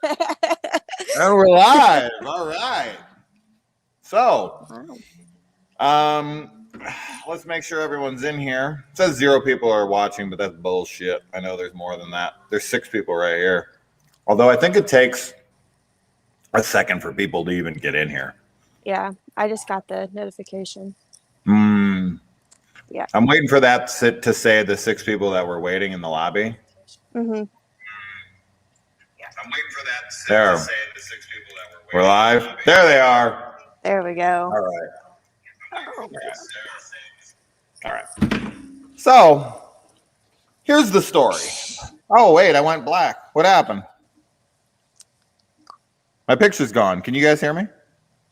And we're live. All right. So, let's make sure everyone's in here. It says 0 people are watching, but that's bullshit. I know there's more than that. There's 6 people right here. Although I think it takes a second for people to even get in here. Yeah, I just got the notification. Yeah. I'm waiting for that to say the 6 people that were waiting in the lobby. Mm-hmm. I'm waiting for that to say the 6 people that were waiting. We're live. There they are. There we go. All right. All right. So, here's the story. Oh, wait, I went black. What happened? My picture's gone. Can you guys hear me?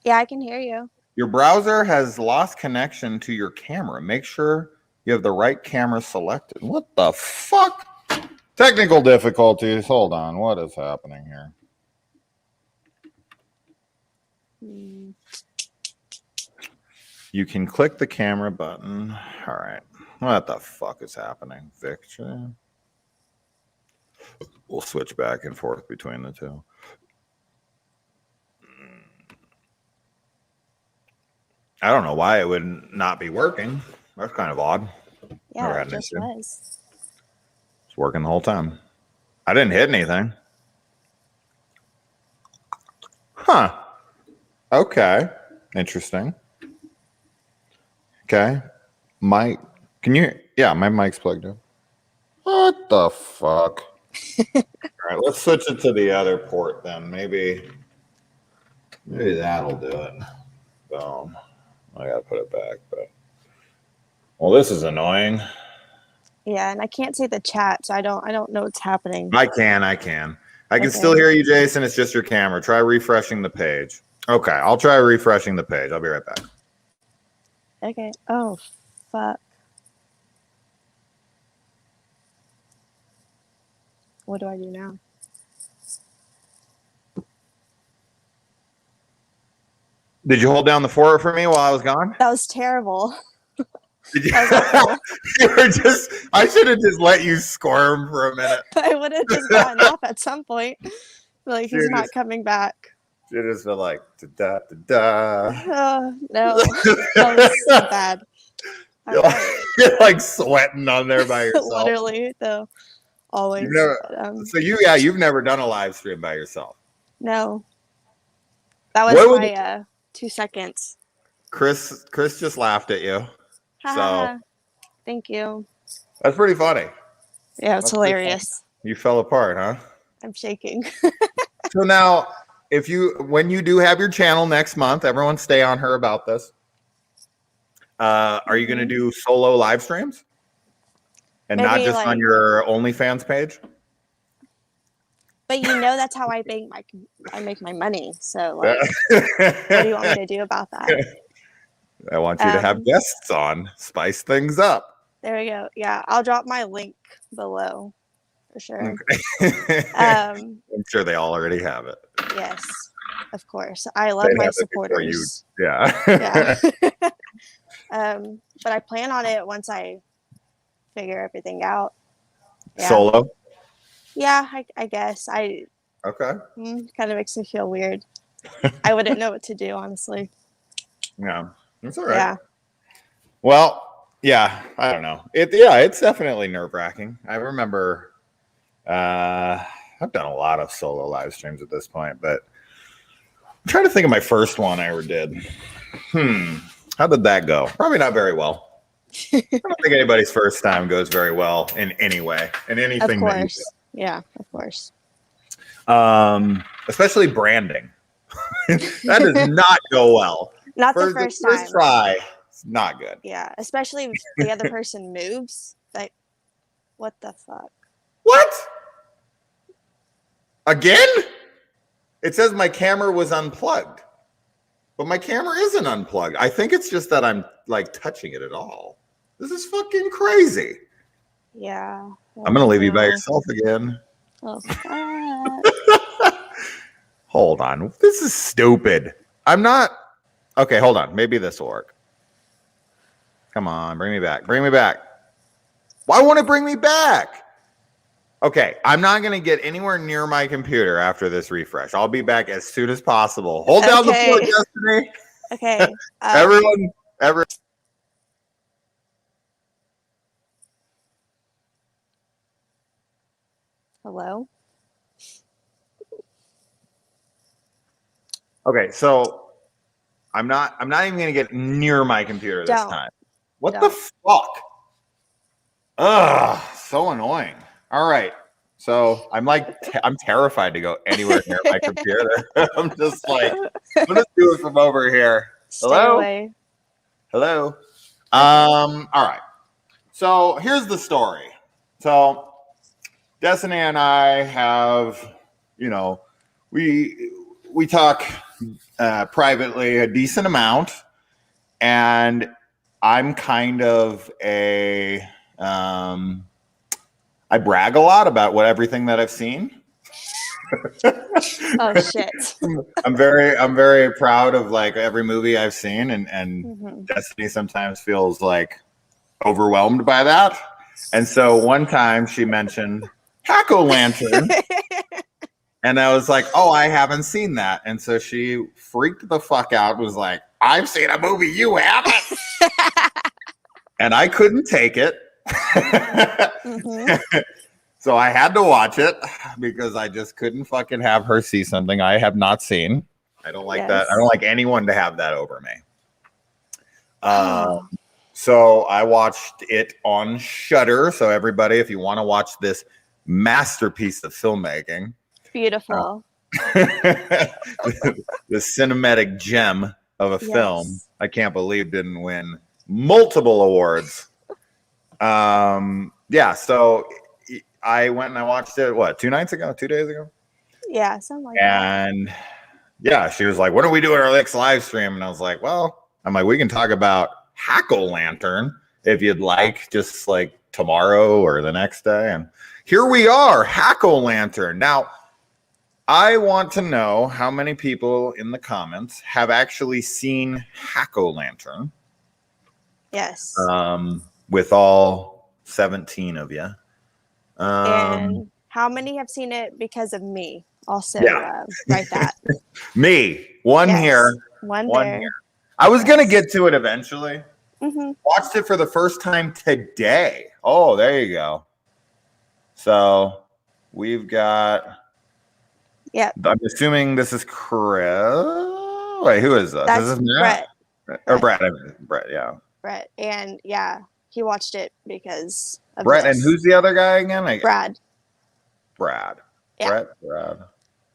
Yeah, I can hear you. Your browser has lost connection to your camera. Make sure you have the right camera selected. What the fuck? Technical difficulties. Hold on. What is happening here? You can click the camera button. All right. What the fuck is happening? Victor. We'll switch back and forth between the two. I don't know why it would not be working. That's kind of odd. Yeah, it just was. It's working the whole time. I didn't hit anything. Huh. Okay. Interesting. Okay. Mike, can you? Yeah, my mic's plugged in. What the fuck? All right, let's switch it to the other port then. Maybe that'll do it. Boom. I gotta put it back, but well, this is annoying. Yeah, and I can't see the chat, so I don't know what's happening. I can. I can still hear you, Jason. It's just your camera. Try refreshing the page. Okay, I'll try refreshing the page. I'll be right back. Okay. Oh, fuck. What do I do now? Did you hold down the fort for me while I was gone? That was terrible. Did you? You were just. I should have just let you squirm for a minute. I would have just gotten off at some point. Like he's not coming back. You just feel like da da da. Oh no, that was so bad. You're like sweating on there by yourself. Literally, though. Always. You've never done a live stream by yourself. No. That was my 2 seconds. Chris just laughed at you. So thank you. That's pretty funny. Yeah, it's hilarious. You fell apart, huh? I'm shaking. So now, when you do have your channel next month, everyone stay on her about this. Are you going to do solo live streams? And maybe not just on your OnlyFans page? But that's how I make my money. So what do you want me to do about that? I want you to have guests on, spice things up. There we go. Yeah, I'll drop my link below for sure. Okay. I'm sure they all already have it. Yes, of course. I love my supporters. Yeah. But I plan on it once I figure everything out. Yeah. Solo? Yeah, I guess. Okay. Kind of makes me feel weird. I wouldn't know what to do, honestly. Yeah, that's all right. Yeah. Well, yeah, I don't know. It's definitely nerve-wracking. I remember I've done a lot of solo live streams at this point, but I'm trying to think of my first one I ever did. How did that go? Probably not very well. I don't think anybody's first time goes very well in any way, in anything. Of course. Yeah, of course. Especially branding. That does not go well. Not the first time. First try, it's not good. Yeah, especially if the other person moves. Like, what the fuck? What? Again? It says my camera was unplugged. But my camera isn't unplugged. I think it's just that I'm like touching it at all. This is fucking crazy. Yeah. I'm going to leave you by yourself again. Oh, fuck. Hold on. This is stupid. I'm not. Okay, hold on. Maybe this will work. Come on. Bring me back. Bring me back. Why won't it bring me back? Okay, I'm not going to get anywhere near my computer after this refresh. I'll be back as soon as possible. Hold down the fort, Destiny. Okay. Everyone. Hello? Okay, so I'm not even going to get near my computer this time. What the fuck? Ugh, so annoying. All right. So I'm terrified to go anywhere near my computer. I'm just like, let's do it from over here. Hello? Away. Hello. All right. So here's the story. So Destiny and I have, we talk privately a decent amount, and I'm kind of I brag a lot about everything that I've seen. Oh shit. I'm very proud of like every movie I've seen, and Destiny sometimes feels like overwhelmed by that. And so one time she mentioned Hack-O-Lantern. And I was like, oh, I haven't seen that. And so she freaked the fuck out, was like, I've seen a movie you haven't. And I couldn't take it. So I had to watch it because I just couldn't fucking have her see something I have not seen. I don't like that. I don't like anyone to have that over me. So I watched it on Shudder. So everybody, if you want to watch this masterpiece of filmmaking, beautiful, the cinematic gem of a film, I can't believe didn't win multiple awards. So I went and I watched it, 2 days ago? Yeah, something like that. And yeah, she was like, when are we doing our next live stream? And I was like, we can talk about Hack-O-Lantern if you'd like, just like tomorrow or the next day. And here we are, Hack-O-Lantern. Now, I want to know how many people in the comments have actually seen Hack-O-Lantern. Yes. With all 17 of you. And how many have seen it because of me? Also, write that. Me. One here. One there. Here. I was going to get to it eventually. Watched it for the first time today. Oh, there you go. So we've got... Yeah. I'm assuming this is Chris. Wait, who is this? That's is this Matt? Brett. Or Brett. Brett, yeah. Brett. And he watched it because of Brett. this. And who's the other guy again? Brad. Yeah.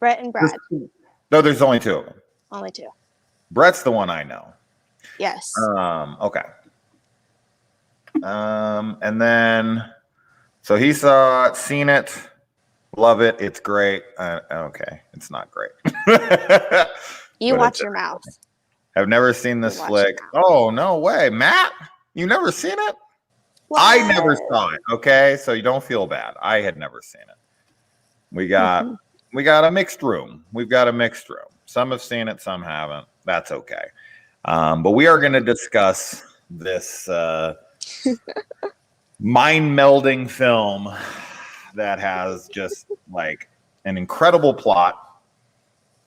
Brett and Brad. No, there's only 2 of them. Only 2. Brett's the one I know. Yes. Okay. And then, so he saw it, seen it, love it. It's great. Okay. It's not great. You watch your mouth. I've never seen this flick. Oh, no way. Matt, you never seen it? What? I never saw it. Okay. So you don't feel bad. I had never seen it. We got a mixed room. We've got a mixed room. Some have seen it, some haven't. That's okay. But we are going to discuss this mind-melding film that has just like an incredible plot.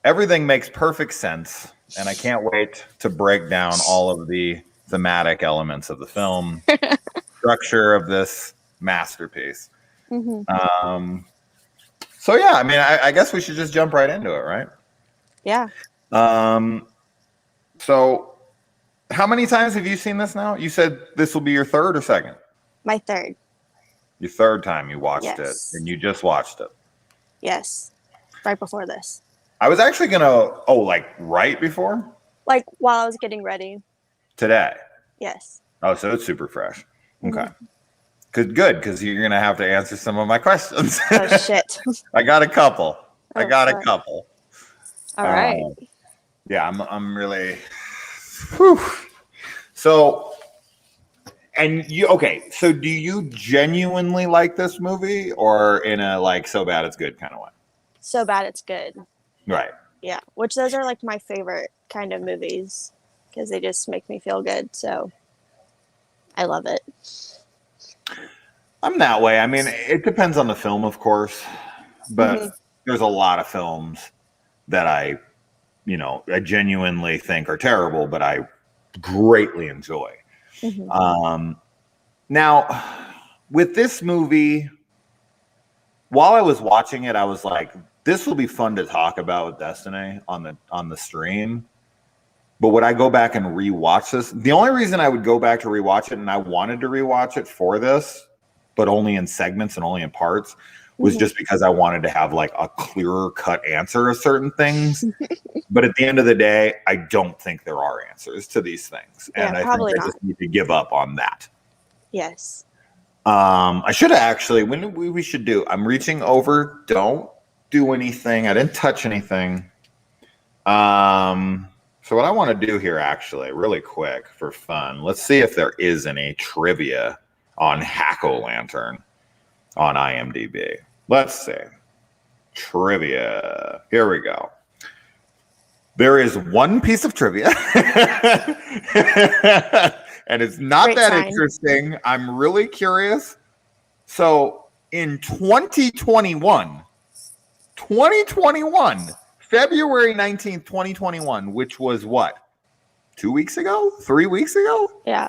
Everything makes perfect sense, and I can't wait to break down all of the thematic elements of the film, structure of this masterpiece. So yeah, I mean, I guess we should just jump right into it, right? Yeah. So how many times have you seen this now? You said this will be your 3rd or 2nd? My 3rd. Your 3rd time you watched it, and you just watched it. Yes. Right before this. I was actually gonna, right before? Like while I was getting ready. Today? Yes. Oh, so it's super fresh. Okay. Good, because you're gonna have to answer some of my questions. Oh shit! I got a couple. A couple. All right. Yeah, I'm really. Whew. So, and you So, do you genuinely like this movie, or in a so bad it's good kind of way? So bad it's good. Right. Yeah, which those are like my favorite kind of movies because they just make me feel good. So, I love it. I'm that way. I mean, it depends on the film, of course, Hmm. but there's a lot of films that I genuinely think are terrible, but I greatly enjoy. Hmm. Now, with this movie, while I was watching it, I was like, "This will be fun to talk about with Destiny on the stream." But would I go back and rewatch this? The only reason I would go back to rewatch it, and I wanted to rewatch it for this, but only in segments and only in parts, was Hmm. just because I wanted to have like a clearer cut answer of certain things. But at the end of the day, I don't think there are answers to these things. Yeah, And I think probably I not. just need to give up on that. Yes. I should have actually, when we should do, I'm reaching over, don't do anything. I didn't touch anything. So what I want to do here, actually, really quick for fun, let's see if there is any trivia on Hack-O-Lantern on IMDb. Let's see. Trivia. Here we go. There is one piece of trivia, and it's not Great that sign. interesting. I'm really curious. So in 2021, February 19th, 2021, which was what? 2 weeks ago? 3 weeks ago? Yeah.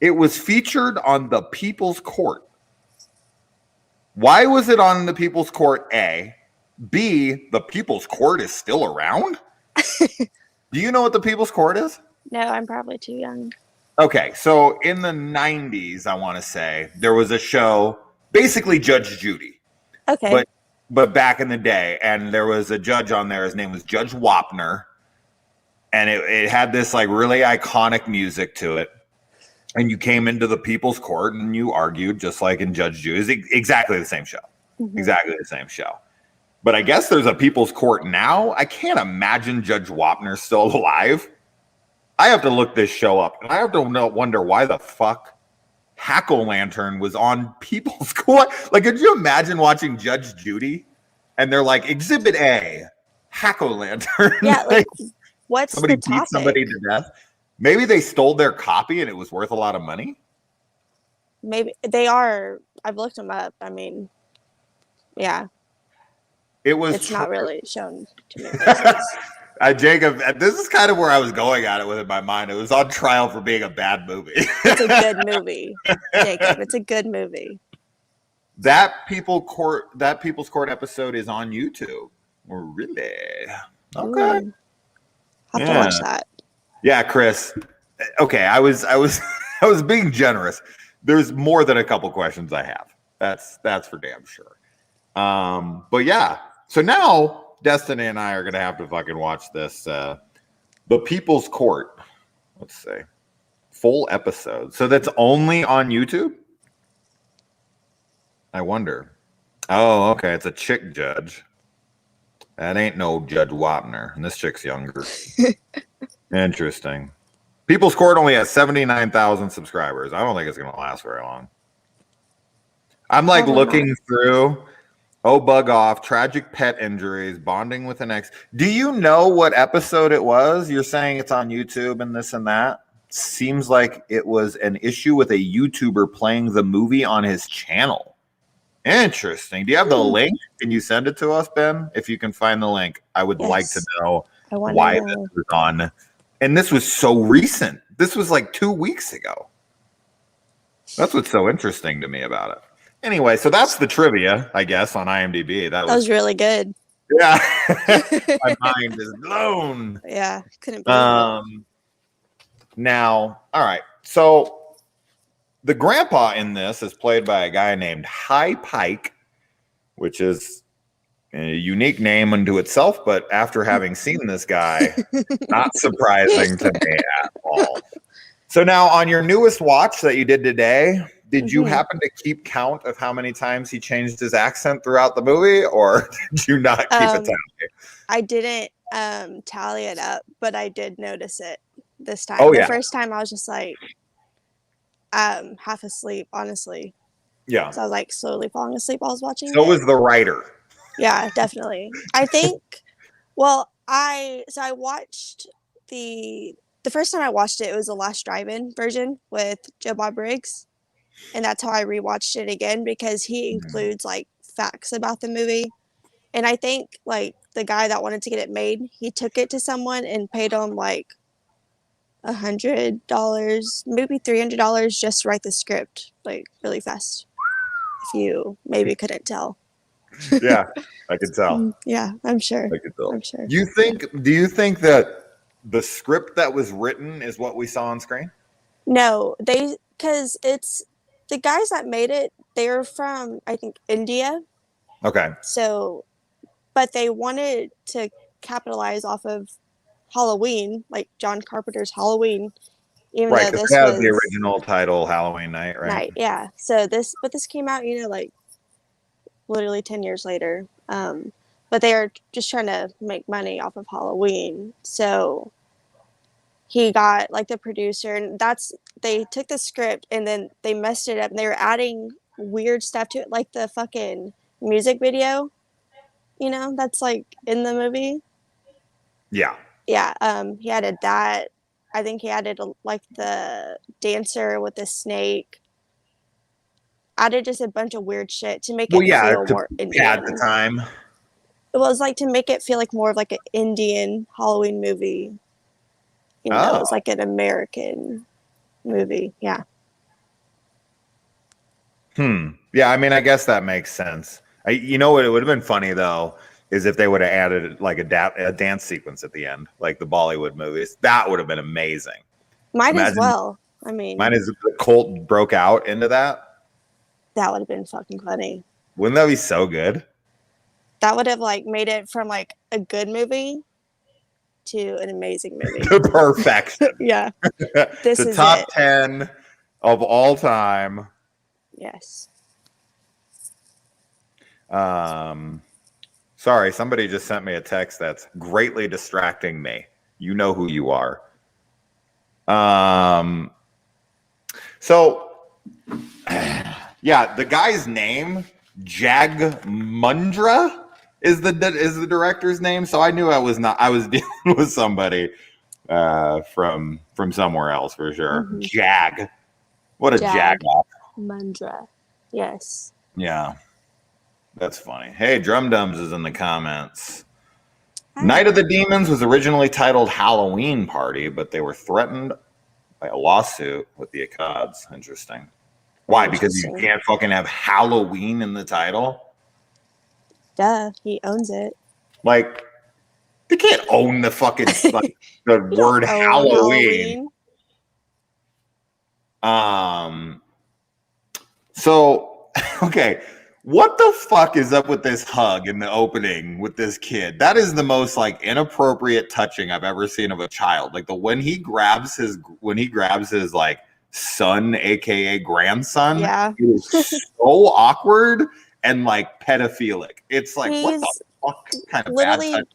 It was featured on the People's Court. Why was it on the People's Court? A. B. The People's Court is still around? Do you know what the People's Court is? No, I'm probably too young. Okay, so in the 90s, I want to say, there was a show, basically Judge Judy. Okay. But back in the day, and there was a judge on there, his name was Judge Wapner, and it had this like really iconic music to it. And you came into the People's Court and you argued just like in Judge Judy. It's exactly the same show. Mhm. Exactly the same show. But I guess there's a People's Court now. I can't imagine Judge Wapner's still alive. I have to look this show up, and I have to wonder why the fuck Hack-O-Lantern was on People's Court. Like, could you imagine watching Judge Judy, and they're like, Exhibit A, Hack-O-Lantern. Yeah, like what's somebody the beat topic? somebody to death. Maybe they stole their copy and it was worth a lot of money. Maybe they are. I've looked them up. I mean, yeah, It was. it's not really shown to me places. Jacob, this is kind of where I was going at it with in my mind. It was on trial for being a bad movie. It's a good movie, Jacob. It's a good movie. That People's Court episode is on YouTube. Really? Okay. Ooh. Have to watch that. Yeah, Chris. Okay, I was being generous. There's more than a couple questions I have. That's for damn sure. But yeah. So now Destiny and I are gonna have to fucking watch this. The People's Court. Let's see. Full episode. So that's only on YouTube? I wonder. Oh, okay. It's a chick judge. That ain't no Judge Wapner. And this chick's younger. Interesting. People's Court only has 79,000 subscribers. I don't think it's going to last very long. I'm like Probably looking not. through. Oh, bug off. Tragic pet injuries. Bonding with an ex. Do you know what episode it was? You're saying it's on YouTube and this and that. Seems like it was an issue with a YouTuber playing the movie on his channel. Interesting. Do you have the link? Can you send it to us, Ben? If you can find the link, I would like to know why this was on. And this was so recent. This was like 2 weeks ago. That's what's so interesting to me about it. Anyway, so that's the trivia, I guess, on IMDb. That was really good. Yeah. My mind is blown. Yeah, couldn't believe it. Now, all right. So the grandpa in this is played by a guy named High Pike, which is a unique name unto itself, but after having seen this guy, not surprising to me at all. So now on your newest watch that you did today, did you happen to keep count of how many times he changed his accent throughout the movie, or did you not keep a tally? I didn't tally it up, but I did notice it this time. Oh, the yeah. first time I was just like half asleep, honestly. Yeah. So I was like slowly falling asleep while I was watching So it. was the writer. Yeah, definitely. I think, well, I watched the first time I watched it, it was the Last Drive-In version with Joe Bob Briggs. and that's how I rewatched it again because he includes like facts about the movie. And I think like the guy that wanted to get it made, he took it to someone and paid him like $100, maybe $300 just to write the script like really fast. If you maybe couldn't tell. Yeah, I could tell. Yeah, I'm sure. I could tell. I'm sure. Do you think that the script that was written is what we saw on screen? No, because it's the guys that made it, they're from, I think, India. Okay. So, but they wanted to capitalize off of Halloween, like John Carpenter's Halloween, even Right, though because this it has the was original title Halloween Night, right? night. Yeah. So this came out, like literally 10 years later. But they are just trying to make money off of Halloween. So he got like the producer, and they took the script and then they messed it up and they were adding weird stuff to it, like the fucking music video, that's like in the movie. Yeah. Yeah, he added that. I think he added like the dancer with the snake. Added just a bunch of weird shit to make Well, it yeah, feel to more pad the Indian. time. It was like to make it feel like more of like an Indian Halloween movie, even though it was like an American movie. Yeah. Yeah, I mean, I guess that makes sense. You know what? It would have been funny though, is if they would have added like a dance sequence at the end, like the Bollywood movies. That would have been amazing. Might as Imagine, well. I mean, mine is the cult broke out into that. that would have been fucking funny. Wouldn't that be so good? That would have like made it from like a good movie to an amazing movie. To perfection. Yeah. This the is top it. 10 of all time. Yes. Sorry, somebody just sent me a text that's greatly distracting me. You know who you are. So yeah, the guy's name, Jagmundra, is the director's name. So I knew I was dealing with somebody from somewhere else for sure. Mhm. Jag. What a jag off. Mundra. Yes. Yeah. That's funny. Hey, Drum Dums is in the comments. Night of the Demons was originally titled Halloween Party, but they were threatened by a lawsuit with the Akkads. Interesting. Why? Because you can't fucking have Halloween in the title? Duh, he owns it. Like, they can't own the fucking like, the word Halloween. So, okay. What the fuck is up with this hug in the opening with this kid? That is the most like inappropriate touching I've ever seen of a child. Like when he grabs his like son, aka grandson, Yeah. it is so awkward and like pedophilic. It's like what the fuck kind of bad touch is that?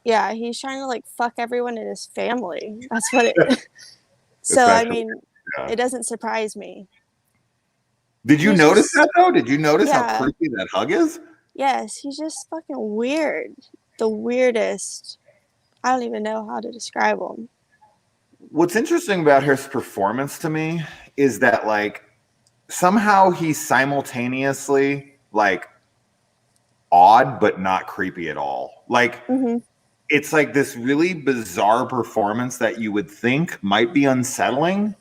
Yeah, he's trying to like fuck everyone in his family. That's what it. So I mean, it doesn't surprise me. Did you notice that though? Did you notice how creepy that hug is? Yes, he's just fucking weird. The weirdest. I don't even know how to describe him. What's interesting about his performance to me is that like somehow he's simultaneously like odd but not creepy at all. Like it's like this really bizarre performance that you would think might be unsettling,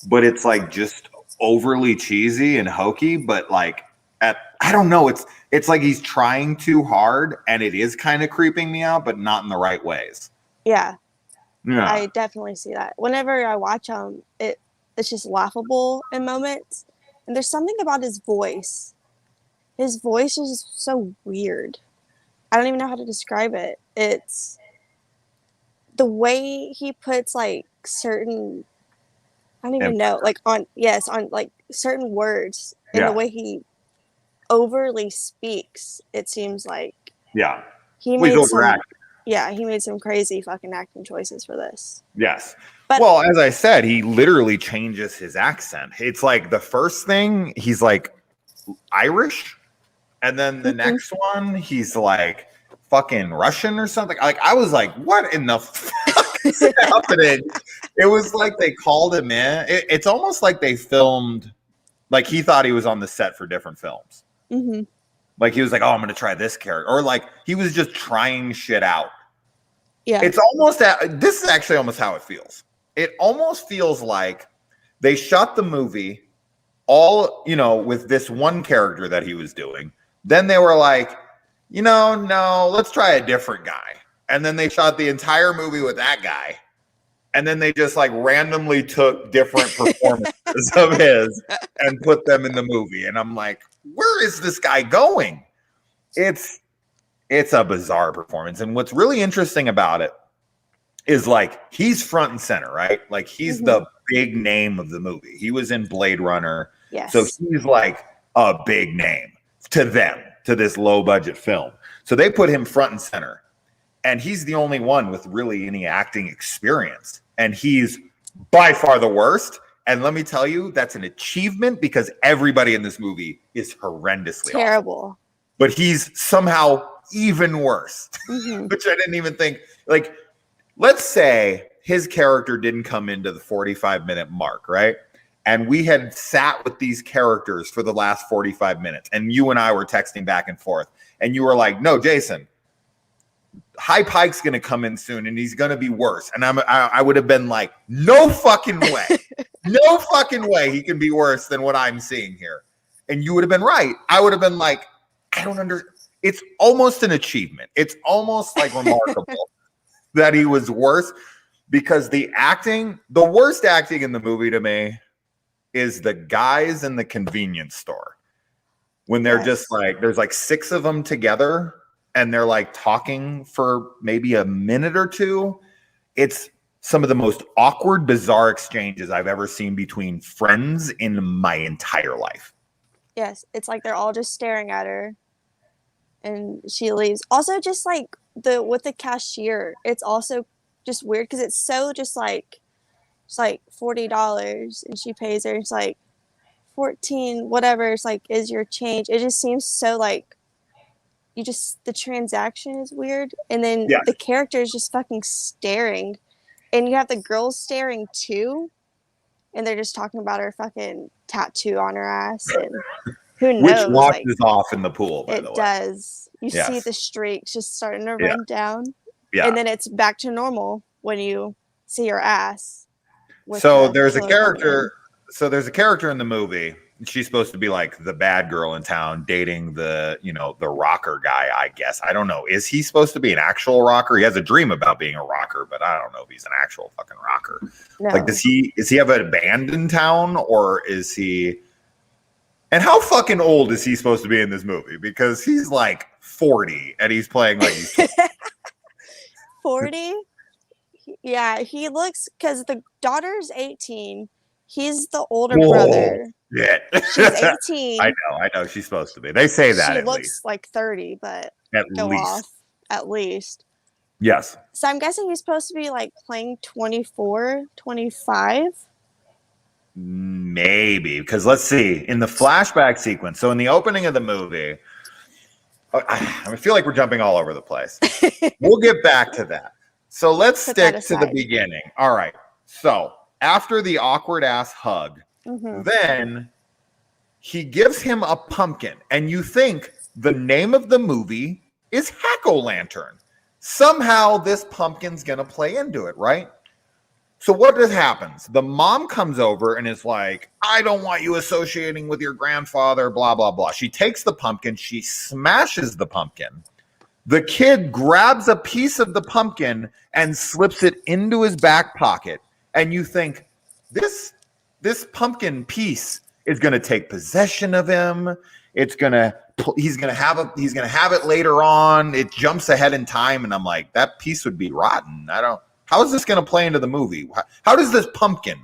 but it's like just overly cheesy and hokey, but like I don't know, it's like he's trying too hard and it is kind of creeping me out, but not in the right ways. Yeah. I definitely see that. Whenever I watch him, it's just laughable in moments. And there's something about his voice. His voice is just so weird. I don't even know how to describe it. It's the way he puts like certain, I don't even know, like on like certain words and the way he overly speaks, it seems like he made some crazy fucking acting choices for this. Yes. Well, as I said, he literally changes his accent. It's like the first thing he's like Irish, and then the next one he's like fucking Russian or something. Like I was like, what in the fuck is happening? It was like they called him in. It's almost like they filmed Like he thought he was on the set for different films. Mm-hmm. Like he was like, oh, I'm going to try this character. Or like he was just trying shit out. Yeah. It's almost this is actually almost how it feels. It almost feels like they shot the movie all, with this one character that he was doing. Then they were like, no, let's try a different guy. And then they shot the entire movie with that guy. And then they just like randomly took different performances of his and put them in the movie. And I'm like, where is this guy going? It's a bizarre performance. And what's really interesting about it is like he's front and center, right? Like he's the big name of the movie. He was in Blade Runner. Yes. So he's like a big name to them, to this low budget film. So they put him front and center. And he's the only one with really any acting experience. And he's by far the worst. And let me tell you, that's an achievement because everybody in this movie is horrendously terrible. Awful. But he's somehow even worse, which I didn't even think. Like, let's say his character didn't come into the 45-minute mark, right? And we had sat with these characters for the last 45 minutes. And you and I were texting back and forth. And you were like, no, Jason, High Pike's going to come in soon and he's going to be worse. And I would have been like, no fucking way. No fucking way he can be worse than what I'm seeing here. And you would have been right. I would have been like, I don't understand. It's almost an achievement. It's almost like remarkable that he was worse because the worst acting in the movie to me is the guys in the convenience store. When they're just like, there's like 6 of them together and they're like talking for maybe a minute or two. It's some of the most awkward, bizarre exchanges I've ever seen between friends in my entire life. Yes, it's like they're all just staring at her and she leaves. Also, just like with the cashier, it's also just weird because it's so just like it's like $40 and she pays her. It's like 14, whatever. It's like, is your change? It just seems so like the transaction is weird. And then the character is just fucking staring. And you have the girls staring too. And they're just talking about her fucking tattoo on her ass. And who knows? Which washes off in the pool, by the way. It does. You see the streaks just starting to run down. Yeah. And then it's back to normal when you see her ass. So there's a character. So there's a character in the movie. She's supposed to be like the bad girl in town dating the rocker guy, I guess. I don't know. Is he supposed to be an actual rocker? He has a dream about being a rocker, but I don't know if he's an actual fucking rocker. No. Like, does he have a band in town or is he? And how fucking old is he supposed to be in this movie? Because he's like 40 and he's playing like he's 40? Yeah, he looks, because the daughter's 18. He's the older brother. Yeah. She's 18. I know. She's supposed to be. They say that. She looks like 30, but at least. Yes. So I'm guessing he's supposed to be like playing 24, 25. Maybe. Because let's see. In the flashback sequence, so in the opening of the movie, I feel like we're jumping all over the place. We'll get back to that. So let's stick to the beginning. All right. So after the awkward ass hug, then he gives him a pumpkin. And you think the name of the movie is Hack-O-Lantern. Somehow this pumpkin's going to play into it, right? So what happens? The mom comes over and is like, I don't want you associating with your grandfather, blah, blah, blah. She takes the pumpkin. She smashes the pumpkin. The kid grabs a piece of the pumpkin and slips it into his back pocket. And you think, this pumpkin piece is going to take possession of him. He's going to have it later on. It jumps ahead in time. And I'm like, that piece would be rotten. How is this going to play into the movie? How does this pumpkin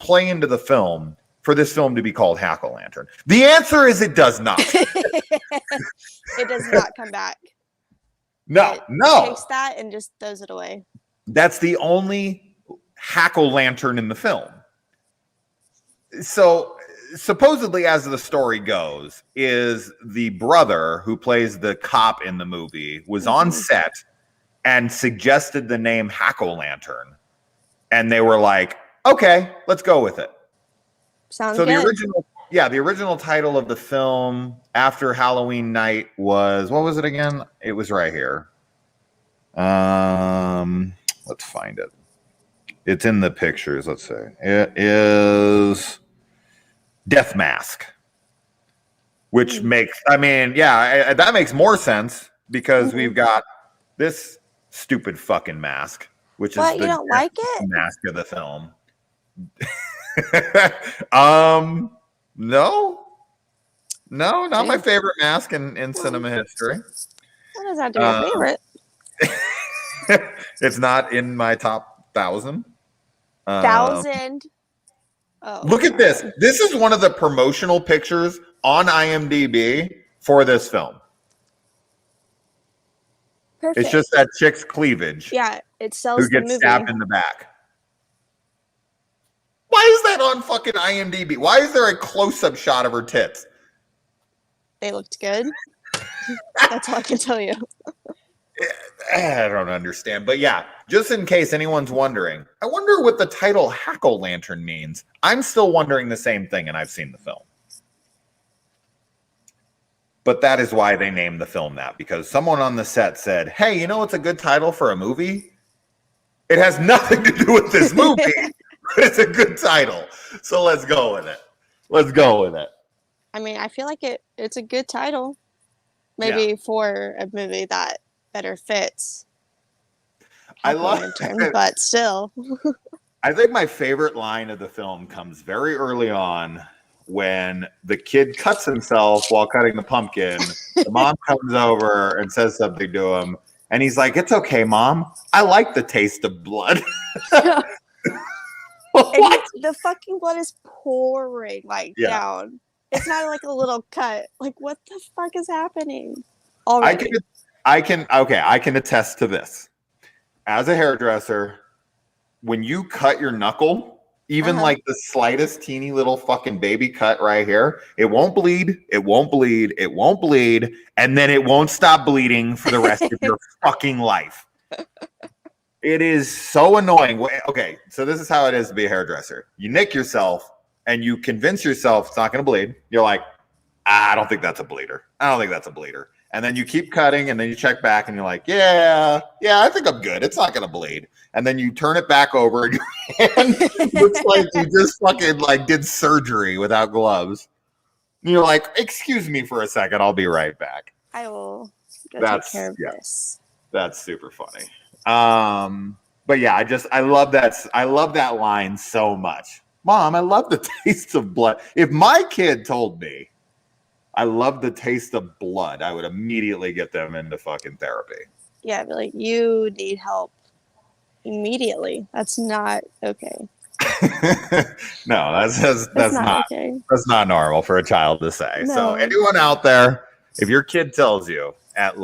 play into the film for this film to be called Hack-O-Lantern? The answer is it does not. It does not come back. No. Takes that and just throws it away. That's the only Hack-O-Lantern in the film. So supposedly, as the story goes, is the brother who plays the cop in the movie was on set and suggested the name Hack-O-Lantern. And they were like, okay, let's go with it. Sounds good. yeah, the original title of the film after Halloween night was, what was it again? It was right here. Let's find it. It's in the pictures. Let's see. It is Death Mask, which makes, I mean, yeah, that makes more sense because we've got this stupid fucking mask, which is You the don't like it? mask of the film. No, not my favorite mask in cinema history. That doesn't have to be your favorite. It's not in my top 1,000. 1,000. Look at this. This is one of the promotional pictures on IMDb for this film. Perfect. It's just that chick's cleavage. Yeah, it sells who gets stabbed in the back. Why is that on fucking IMDb? Why is there a close-up shot of her tits? They looked good. That's all I can tell you. I don't understand. But yeah, just in case anyone's wondering, I wonder what the title Hack-O-Lantern means. I'm still wondering the same thing, and I've seen the film. But that is why they named the film that, because someone on the set said, hey, you know what's a good title for a movie? It has nothing to do with this movie, but it's a good title. So let's go with it. I mean, I feel like it's a good title. Maybe for a movie that better fits. I love it, but still. I think my favorite line of the film comes very early on when the kid cuts himself while cutting the pumpkin. The mom comes over and says something to him, and he's like, "It's okay, Mom. I like the taste of blood." What? The fucking blood is pouring down. It's not like a little cut. Like, what the fuck is happening? Already. I can attest to this. As a hairdresser, when you cut your knuckle, even like the slightest teeny little fucking baby cut right here, it won't bleed, and then it won't stop bleeding for the rest of your fucking life. It is so annoying. Okay, so this is how it is to be a hairdresser. You nick yourself and you convince yourself it's not going to bleed. You're like, I don't think that's a bleeder. And then you keep cutting, and then you check back, and you're like, yeah, I think I'm good. It's not going to bleed. And then you turn it back over, and your hand looks like you just fucking did surgery without gloves. And you're like, excuse me for a second. I'll be right back. I will take care of this. That's super funny. But yeah, I love that line so much. Mom, I love the taste of blood. If my kid told me I love the taste of blood, I would immediately get them into fucking therapy. Yeah, I'd be like, you need help immediately. That's not okay. No, that's not okay. That's not normal for a child to say. No. So anyone out there, if your kid tells you at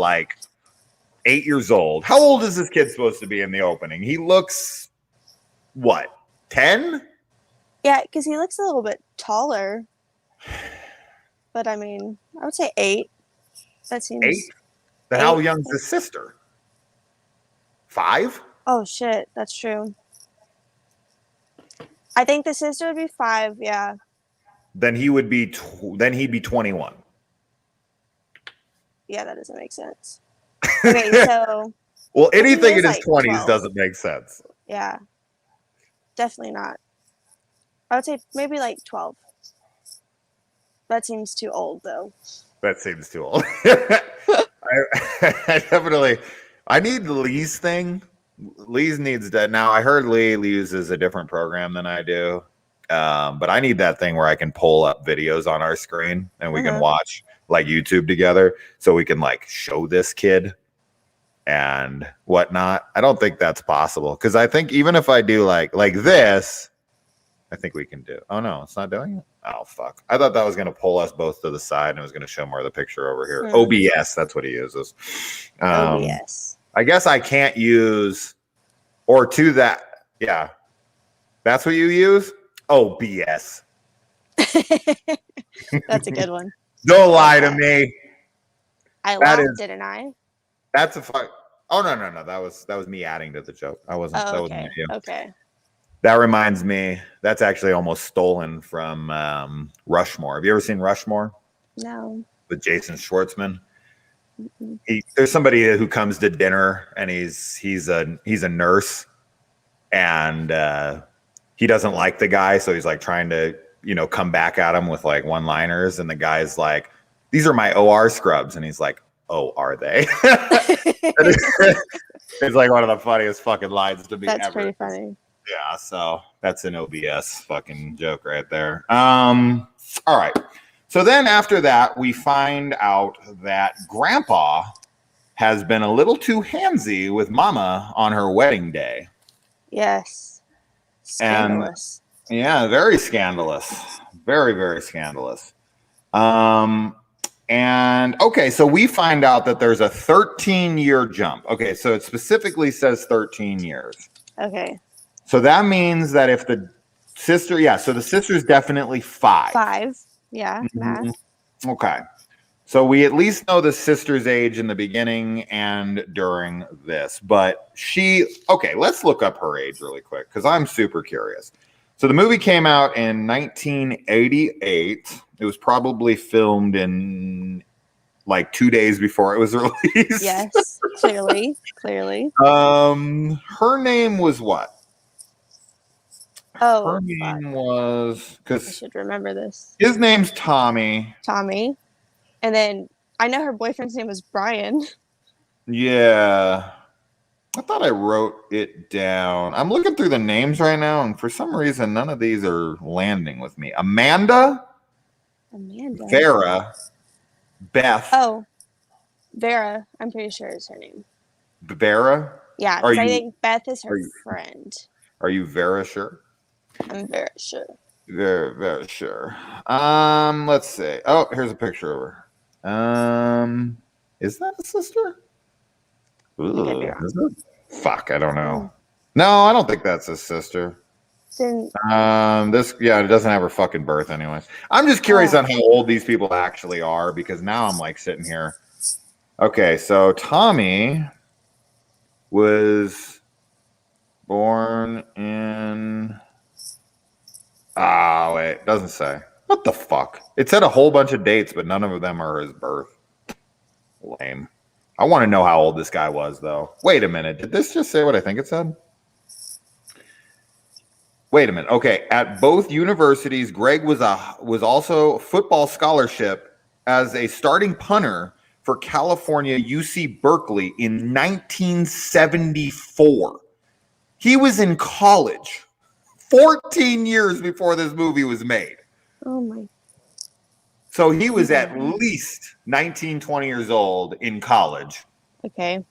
8 years old, how old is this kid supposed to be in the opening? He looks, 10? Yeah, because he looks a little bit taller. But I mean, I would say 8. That seems 8. Then how young's his sister? 5? Oh shit, that's true. I think the sister would be 5. Yeah. Then he would be. Then he'd be 21. Yeah, that doesn't make sense. Okay, so. Well, anything in his 20s 12. Doesn't make sense. Yeah. Definitely not. I would say maybe 12. That seems too old, though. That seems too old. I need Lee's thing. Lee's needs that. Now, I heard Lee uses a different program than I do. But I need that thing where I can pull up videos on our screen and we can watch YouTube together so we can show this kid and whatnot. I don't think that's possible because I think even if I do like this, I think we can do. Oh no, it's not doing it. Oh fuck! I thought that was going to pull us both to the side and it was going to show more of the picture over here. OBS, that's what he uses. OBS. I guess I can't use or to that. Yeah, that's what you use. OBS. That's a good one. Don't lie to me. I laughed, didn't I? That's a fuck. Oh no! That was me adding to the joke. I wasn't. Oh, that okay. wasn't you. Okay. That reminds me, that's actually almost stolen from Rushmore. Have you ever seen Rushmore? No. With Jason Schwartzman? There's somebody who comes to dinner and he's a nurse, and he doesn't like the guy, so he's like trying to come back at him with like one-liners, and the guy's like, "These are my OR scrubs," and he's like, "Oh, are they?" It's like one of the funniest fucking lines to me ever. That's pretty funny. Yeah, so that's an OBS fucking joke right there. All right. So then after that, we find out that Grandpa has been a little too handsy with Mama on her wedding day. Yes. Scandalous. And, yeah, very scandalous. Very, very scandalous. And okay, so we find out that there's a 13-year jump. Okay, so it specifically says 13 years. Okay. So that means that if the sister, so the sister's definitely 5. 5. Yeah, math. Okay. So we at least know the sister's age in the beginning and during this. But okay, let's look up her age really quick because I'm super curious. So the movie came out in 1988. It was probably filmed in like 2 days before it was released. Yes, clearly. Her name was what? Oh, her name was, because I should remember this. His name's Tommy. Tommy, and then I know her boyfriend's name was Brian. Yeah, I thought I wrote it down. I'm looking through the names right now, and for some reason, none of these are landing with me. Amanda, Vera, Beth. Oh, Vera. I'm pretty sure is her name. Vera. Yeah, because I think Beth is her friend. Are you Vera sure? I'm very sure. Very, very sure. Let's see. Oh, here's a picture of her. Is that a sister? Ooh, is it? Fuck, I don't know. No, I don't think that's his sister. Then, it doesn't have her fucking birth anyways. I'm just curious on how old these people actually are, because now I'm like sitting here. Okay, so Tommy was born in... Oh, wait, doesn't say. What the fuck? It said a whole bunch of dates, but none of them are his birth. Lame. I want to know how old this guy was, though. Wait a minute. Did this just say what I think it said? Wait a minute. Okay, at both universities, Greg was also football scholarship as a starting punter for California UC Berkeley in 1974. He was in college 14 years before this movie was made. Oh my. So he was at least 19, 20 years old in college. Okay.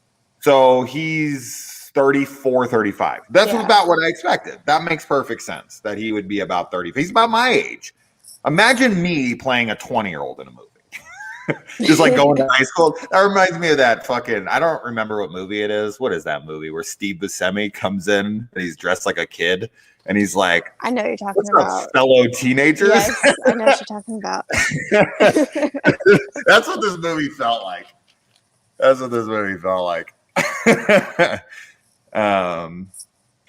So he's 34, 35. That's about what I expected. That makes perfect sense that he would be about 30. He's about my age. Imagine me playing a 20-year-old in a movie. Just like going to high school. That reminds me of that fucking, I don't remember what movie it is. What is that movie where Steve Buscemi comes in and he's dressed like a kid and he's like, I know what you're talking about. Fellow teenagers? Yes, I know what you're talking about. That's what this movie felt like.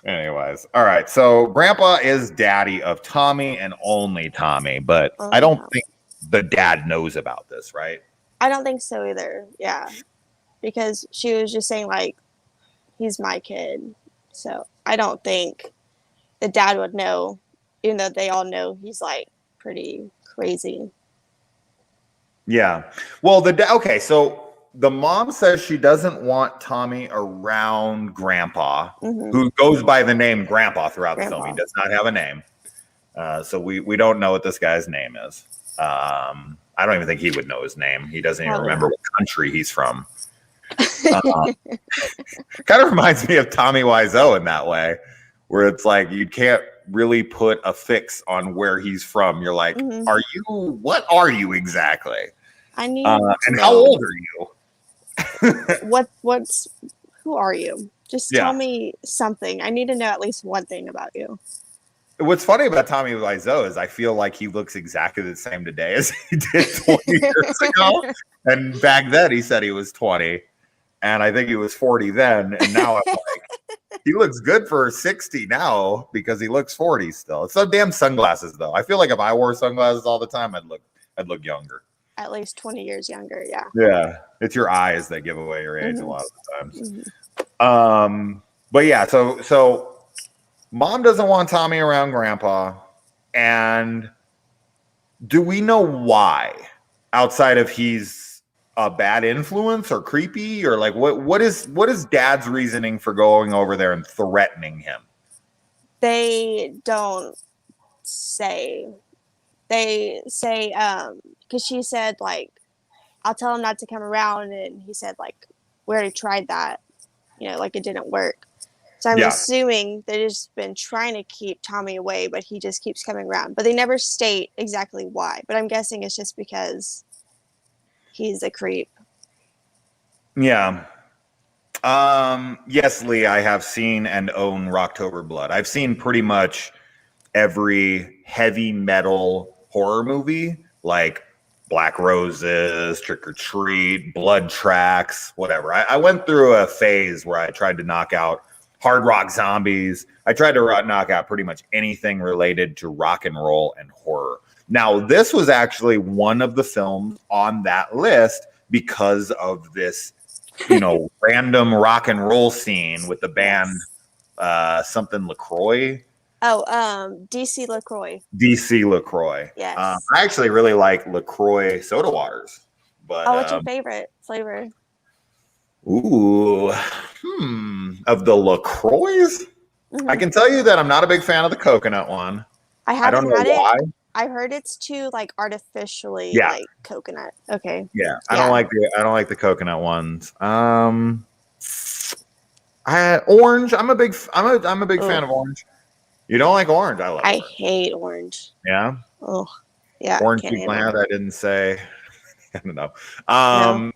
Anyways, all right. So Grandpa is daddy of Tommy and only Tommy, but I don't think the dad knows about this, right? I don't think so either. Yeah. Because she was just saying like, he's my kid. So I don't think the dad would know, even though they all know he's like pretty crazy. Yeah. Well, okay. So the mom says she doesn't want Tommy around Grandpa, who goes by the name Grandpa throughout the film. He does not have a name. So we don't know what this guy's name is. I don't even think he would know his name. He doesn't even remember what country he's from. Kind of reminds me of Tommy Wiseau in that way, where it's like you can't really put a fix on where he's from. You're like, what are you exactly? I need and how old are you? Who are you? Just tell me something. I need to know at least one thing about you. What's funny about Tommy Wiseau is I feel like he looks exactly the same today as he did 20 years ago. And back then he said he was 20. And I think he was 40 then. And now I'm like, he looks good for 60 now because he looks 40 still. It's so damn sunglasses though. I feel like if I wore sunglasses all the time, I'd look younger. At least 20 years younger, yeah. Yeah. It's your eyes that give away your age a lot of the times. But yeah, so Mom doesn't want Tommy around Grandpa. And do we know why? Outside of he's a bad influence or creepy, or like what is Dad's reasoning for going over there and threatening him? They don't say. They say because she said like, I'll tell him not to come around, and he said like, we already tried that, like it didn't work. So I'm assuming they've just been trying to keep Tommy away, but he just keeps coming around. But they never state exactly why. But I'm guessing it's just because he's a creep. Yeah. Yes, Lee, I have seen and own Rocktober Blood. I've seen pretty much every heavy metal horror movie, like Black Roses, Trick or Treat, Blood Tracks, whatever. I went through a phase where I tried to knock out Hard Rock Zombies. I tried to knock out pretty much anything related to rock and roll and horror. Now, this was actually one of the films on that list because of this, random rock and roll scene with the band, something LaCroix. Oh, DC LaCroix. DC LaCroix. Yes. I actually really like LaCroix soda waters. But what's your favorite flavor? Ooh, of the LaCroix? I can tell you that I'm not a big fan of the coconut one. I don't know why. I've heard it's too like artificially like coconut. Okay. Yeah, I don't like the coconut ones. Orange. I'm a big fan of orange. You don't like orange? I love orange. I hate orange. Yeah. Oh, yeah. Orange plant. I didn't say. I don't know. No.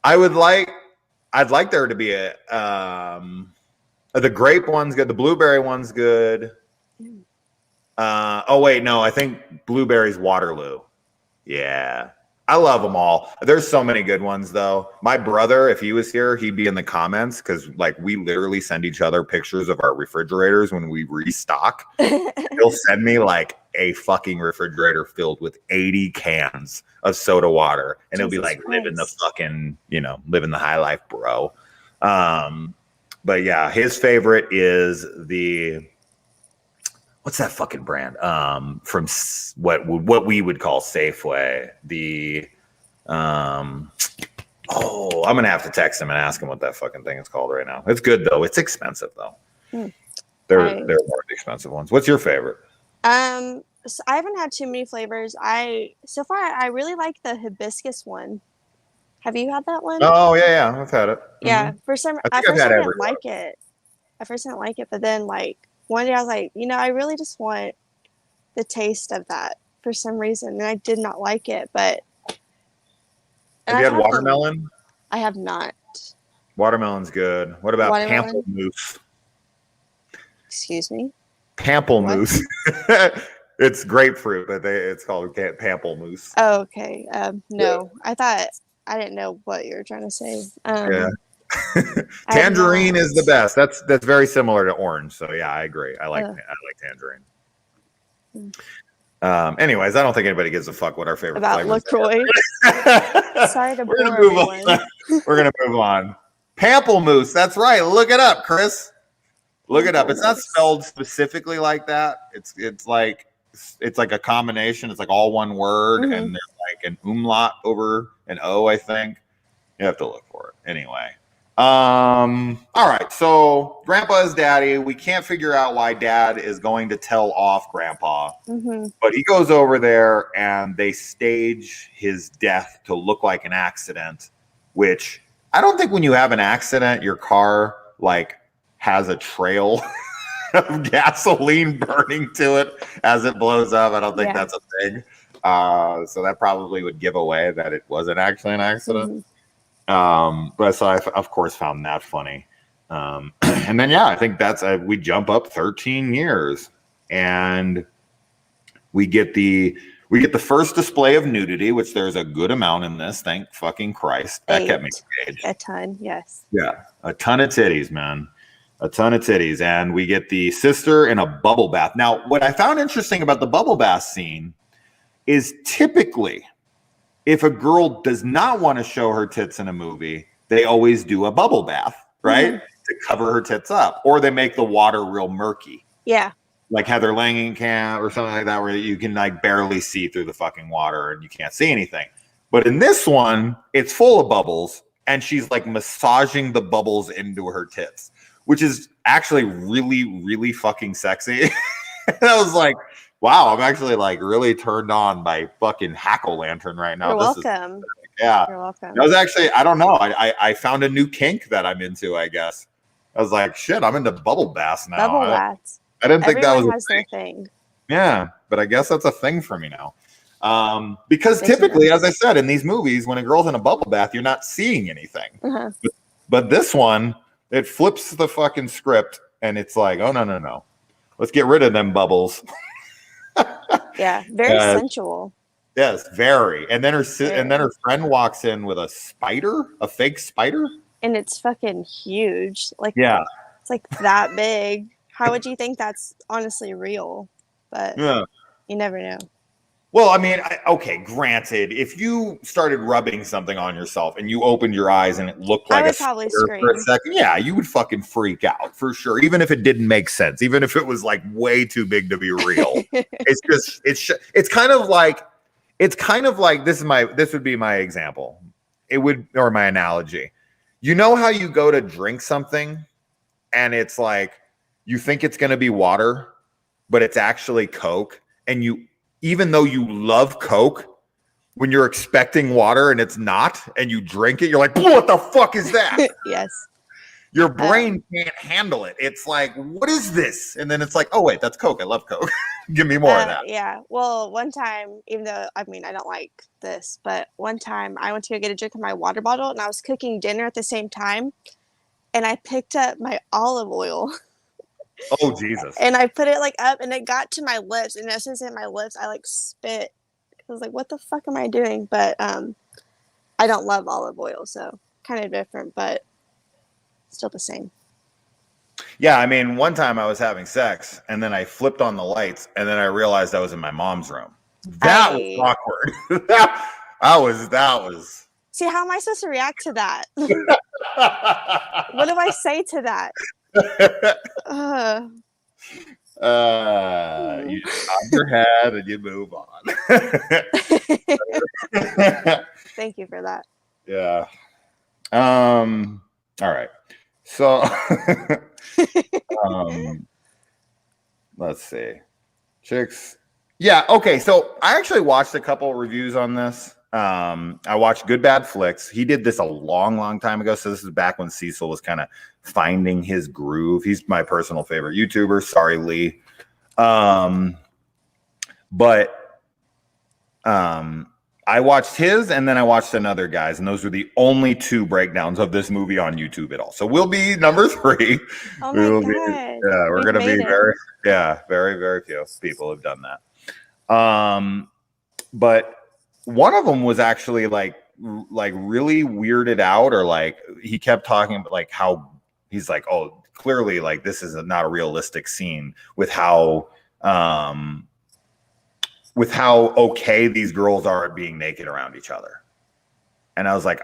I'd like there to be a the grape one's good, the blueberry one's good. Oh wait, no, I think blueberry's Waterloo. Yeah. I love them all. There's so many good ones though. My brother, if he was here, he'd be in the comments because like we literally send each other pictures of our refrigerators when we restock. He'll send me like a fucking refrigerator filled with 80 cans of soda water. And he'll be like, living the fucking, living the high life, bro. But yeah, his favorite is the, what's that fucking brand? From what we would call Safeway. The, I'm gonna have to text him and ask him what that fucking thing is called right now. It's good though. It's expensive though. They're more the expensive ones. What's your favorite? So I haven't had too many flavors. So far I really like the hibiscus one. Have you had that one? Oh yeah, I've had it. Yeah, at first I didn't like it. At first I didn't like it, but then like one day I was like, I really just want the taste of that for some reason, and I did not like it. But have you had watermelon? I have not. Watermelon's good. What about pamplemousse? Excuse me? Pamplemousse. It's grapefruit, but it's called pamplemousse. Oh, okay. No, yeah. I didn't know what you were trying to say. Yeah. Tangerine is the best. That's very similar to orange. So yeah, I agree. I like tangerine. Anyways, I don't think anybody gives a fuck what our favorite about LaCroix. Sorry to We're gonna move on. We're gonna move on. Pamplemousse. That's right. Look it up, Chris. Look it up. It's not spelled specifically like that. It's like a combination. It's like all one word, and there's like an umlaut over an O, I think. You have to look for it. Anyway. All right. So Grandpa is Daddy. We can't figure out why Dad is going to tell off Grandpa, but he goes over there and they stage his death to look like an accident, which I don't think when you have an accident, your car like has a trail of gasoline burning to it as it blows up. I don't think that's a thing. So that probably would give away that it wasn't actually an accident. But so I, of course, found that funny. And then, I think we jump up 13 years and we get We get the first display of nudity, which there's a good amount in this. Thank fucking Christ. That kept me engaged. A ton, yes. Yeah, a ton of titties, man. A ton of titties. And we get the sister in a bubble bath. Now, what I found interesting about the bubble bath scene is typically if a girl does not want to show her tits in a movie, they always do a bubble bath, right? To cover her tits up. Or they make the water real murky. Yeah. Like Heather Langenkamp or something like that, where you can like barely see through the fucking water and you can't see anything. But in this one, it's full of bubbles and she's like massaging the bubbles into her tits, which is actually really, really fucking sexy. And I was like, wow, I'm actually like really turned on by fucking Hack-O-Lantern right now. You're welcome. Yeah. You're welcome. That was actually, I don't know. I found a new kink that I'm into, I guess. I was like, shit, I'm into bubble baths now. Bubble baths. I didn't think that was has their thing. Yeah, but I guess that's a thing for me now. Because typically, as I said, in these movies, when a girl's in a bubble bath, you're not seeing anything. But this one, it flips the fucking script and it's like, oh, no. Let's get rid of them bubbles. Yeah, very sensual. Yes, very. And then her friend walks in with a spider, a fake spider. And it's fucking huge. Like, yeah, it's like that big. How would you think that's honestly real? But you never know. Well, I mean, okay, granted, if you started rubbing something on yourself and you opened your eyes and it looked like a spider for a second, yeah, you would fucking freak out for sure. Even if it didn't make sense, even if it was like way too big to be real. It's kind of like this would be my example. Or my analogy. You know how you go to drink something and it's like, you think it's going to be water, but it's actually Coke. And even though you love Coke, when you're expecting water and it's not, and you drink it, you're like, what the fuck is that? Yes. Your brain can't handle it. It's like, what is this? And then it's like, oh, wait, that's Coke. I love Coke. Give me more of that. Yeah. Well, one time, even though, I mean, I don't like this, but one time I went to go get a drink of my water bottle and I was cooking dinner at the same time. And I picked up my olive oil. Oh, Jesus. And I put it like up and it got to my lips. And as soon as it hit my lips, I like spit. I was like, what the fuck am I doing? But I don't love olive oil, so kind of different, but still the same. Yeah, I mean, one time I was having sex and then I flipped on the lights and then I realized I was in my mom's room. That was awkward. that was. See, how am I supposed to react to that? What do I say to that? You just nod your head and you move on. Thank you for that. Yeah. All right. So let's see. Chicks. Yeah, okay. So I actually watched a couple of reviews on this. I watched Good Bad Flicks. He did this a long time ago. So this is back when Cecil was kind of finding his groove. He's my personal favorite YouTuber. Sorry, Lee. I watched his and then I watched another guy's, and those were the only two breakdowns of this movie on YouTube at all. So we'll be number 3. Oh my God. We're going to be very, very few people have done that. But one of them was actually like really weirded out, or like he kept talking about like how he's like, oh, clearly like this is not a realistic scene with how okay these girls are at being naked around each other. And I was like,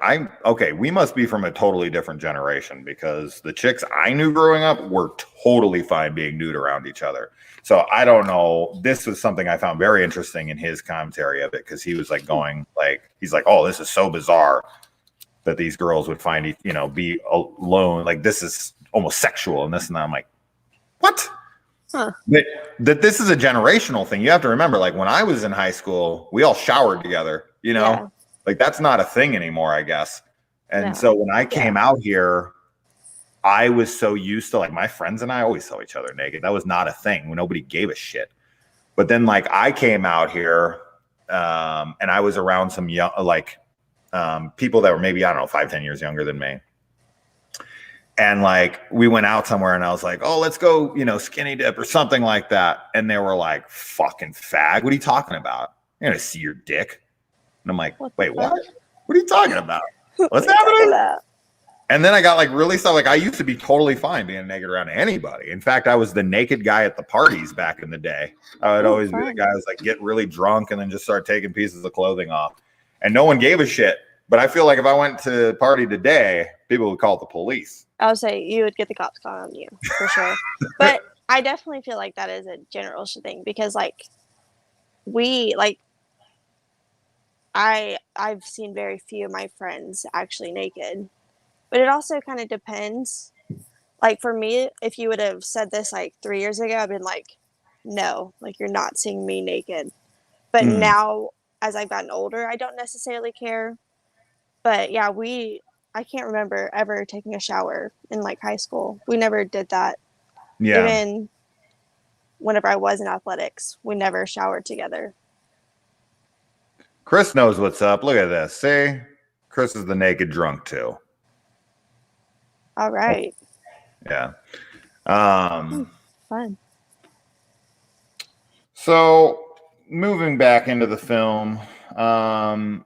we must be from a totally different generation, because the chicks I knew growing up were totally fine being nude around each other. So I don't know. This was something I found very interesting in his commentary of it, because he was like he's like, oh, this is so bizarre that these girls would find, be alone. Like this is almost sexual and this and that. I'm like, what? Huh. That this is a generational thing. You have to remember, like when I was in high school, we all showered together, Yeah. Like that's not a thing anymore, I guess. And so when I came out here, I was so used to, like, my friends and I always saw each other naked. That was not a thing. Nobody gave a shit. But then like I came out here and I was around some young, people that were maybe, I don't know, 5-10 years younger than me. And like we went out somewhere and I was like, oh, let's go, skinny dip or something like that. And they were like, fucking fag. What are you talking about? I'm gonna see your dick. And I'm like, What wait, what? fuck? What are you talking about? What's What are you talking happening? about? And then I got like really stuff. Like I used to be totally fine being naked around anybody. In fact, I was the naked guy at the parties back in the day. I would always be the guy who's like get really drunk and then just start taking pieces of clothing off. And no one gave a shit. But I feel like if I went to a party today, people would call the police. I would say you would get the cops calling on you for sure. But I definitely feel like that is a general thing because like I've seen very few of my friends actually naked. But it also kind of depends. Like for me, if you would have said this like 3 years ago, I've been like, no, like you're not seeing me naked. But now as I've gotten older, I don't necessarily care. But yeah, I can't remember ever taking a shower in like high school. We never did that. Yeah. Even whenever I was in athletics, we never showered together. Chris knows what's up. Look at this. See? Chris is the naked drunk too. All right. Yeah. Fun. So moving back into the film, then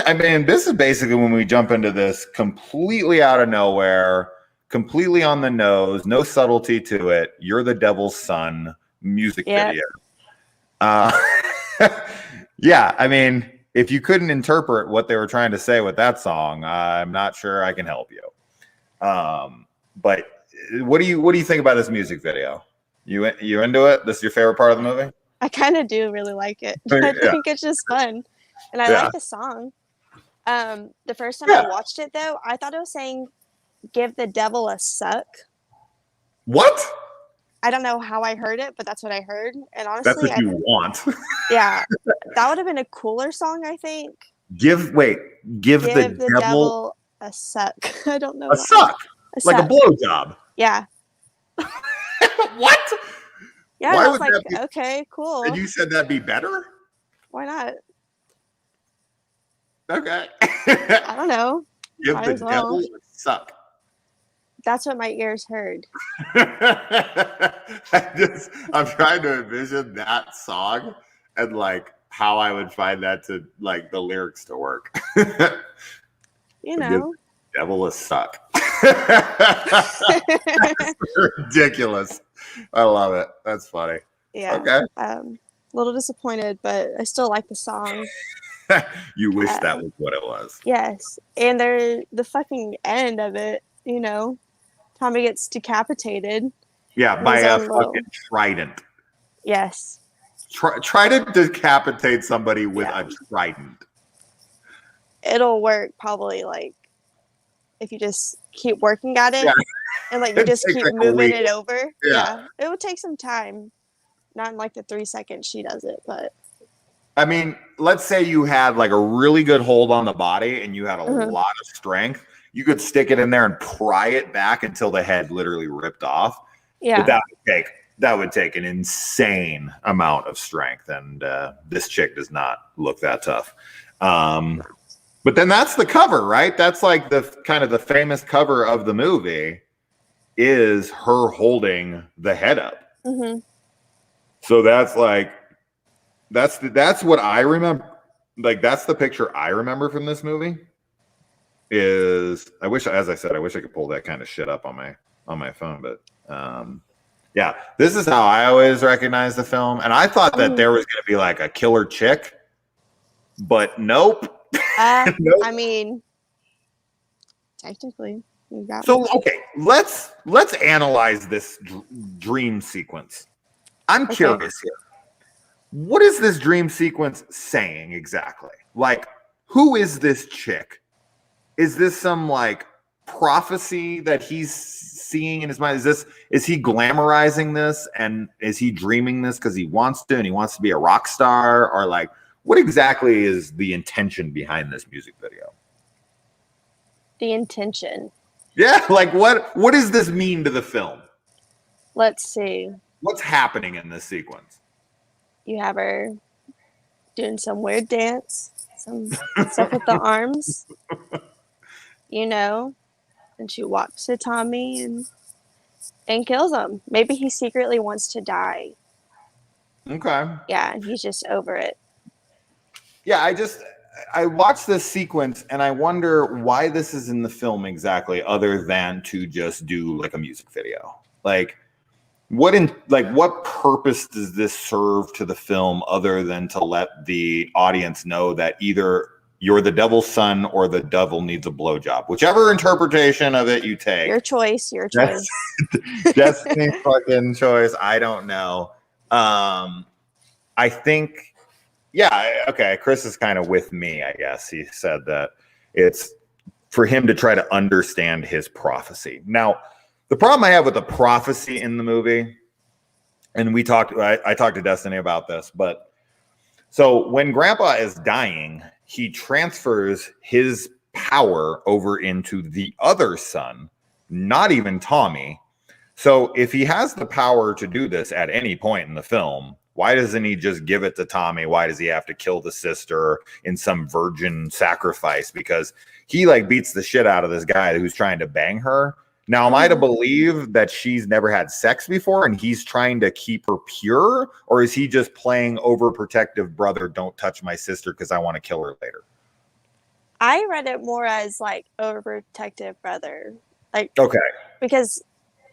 I mean, this is basically when we jump into this completely out of nowhere, completely on the nose, no subtlety to it. You're the devil's son music video. Yeah, I mean, if you couldn't interpret what they were trying to say with that song, I'm not sure I can help you. But what do you think about this music video? You into it? This is your favorite part of the movie? I kind of do really like it. I think it's just fun, and I like the song. The first time I watched it, though, I thought it was saying "Give the devil a suck." What? I don't know how I heard it, but that's what I heard. And honestly, that's what you want. Yeah, that would have been a cooler song, I think. Give the devil a suck. I don't know. A suck. Like a blowjob. Yeah. What? Yeah, I was like, okay, cool. And you said that'd be better? Why not? Okay. I don't know. Give the devil a suck. That's what my ears heard. I'm trying to envision that song and like how I would find that to like the lyrics to work. You know. Devil a suck. That's ridiculous. I love it. That's funny. Yeah. Okay. A little disappointed, but I still like the song. You wish that was what it was. Yes. And the fucking end of it, you know, Tommy gets decapitated. Yeah, by a fucking trident. Yes. Try to decapitate somebody with a trident. It'll work probably like if you just keep working at it and like you just keep moving it over. Yeah. It would take some time. Not in like the 3 seconds she does it, but I mean, let's say you had like a really good hold on the body and you had a lot of strength. You could stick it in there and pry it back until the head literally ripped off. Yeah. But that would take an insane amount of strength. And this chick does not look that tough. But then that's the cover, right? That's like the kind of the famous cover of the movie is her holding the head up. Mm-hmm. So that's like, that's what I remember. Like, that's the picture I remember from this movie is I wish I could pull that kind of shit up on my phone. But yeah, this is how I always recognize the film. And I thought that there was going to be like a killer chick, but nope. Nope. I mean, technically, you got so okay. Let's analyze this dream sequence. I'm curious here. What is this dream sequence saying exactly? Like, who is this chick? Is this some like prophecy that he's seeing in his mind? Is he glamorizing this and is he dreaming this because he wants to and he wants to be a rock star? Or like, what exactly is the intention behind this music video? The intention. Yeah, like what does this mean to the film? Let's see. What's happening in this sequence? You have her doing some weird dance, some stuff with the arms, you know, and she walks to Tommy and kills him. Maybe he secretly wants to die. Okay. Yeah, and he's just over it. yeah, I watched this sequence and I wonder why this is in the film exactly, other than to just do like a music video. Like what purpose does this serve to the film other than to let the audience know that either you're the devil's son or the devil needs a blowjob, whichever interpretation of it you take. Your choice. That's Destiny's fucking choice. I don't know. I think, yeah, okay. Chris is kind of with me, I guess. He said that it's for him to try to understand his prophecy. Now, the problem I have with the prophecy in the movie, and I talked to Destiny about this, but so when Grandpa is dying, he transfers his power over into the other son, not even Tommy. So if he has the power to do this at any point in the film, why doesn't he just give it to Tommy? Why does he have to kill the sister in some virgin sacrifice? Because he like beats the shit out of this guy who's trying to bang her. Now, am I to believe that she's never had sex before and he's trying to keep her pure? Or is he just playing overprotective brother, don't touch my sister because I want to kill her later? I read it more as like overprotective brother. Like, okay. Because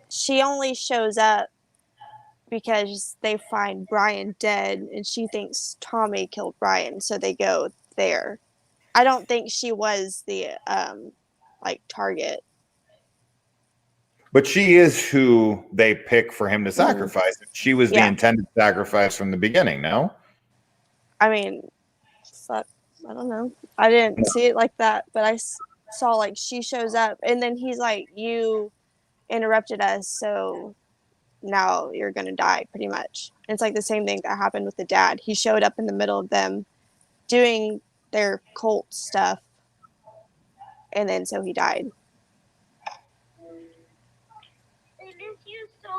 she only shows up because they find Brian dead and she thinks Tommy killed Brian. So they go there. I don't think she was the like target. But she is who they pick for him to sacrifice. She was the intended sacrifice from the beginning, no? I mean, I don't know. I didn't see it like that, but I saw like she shows up and then he's like, you interrupted us, so now you're going to die, pretty much. And it's like the same thing that happened with the dad. He showed up in the middle of them doing their cult stuff, and then so he died.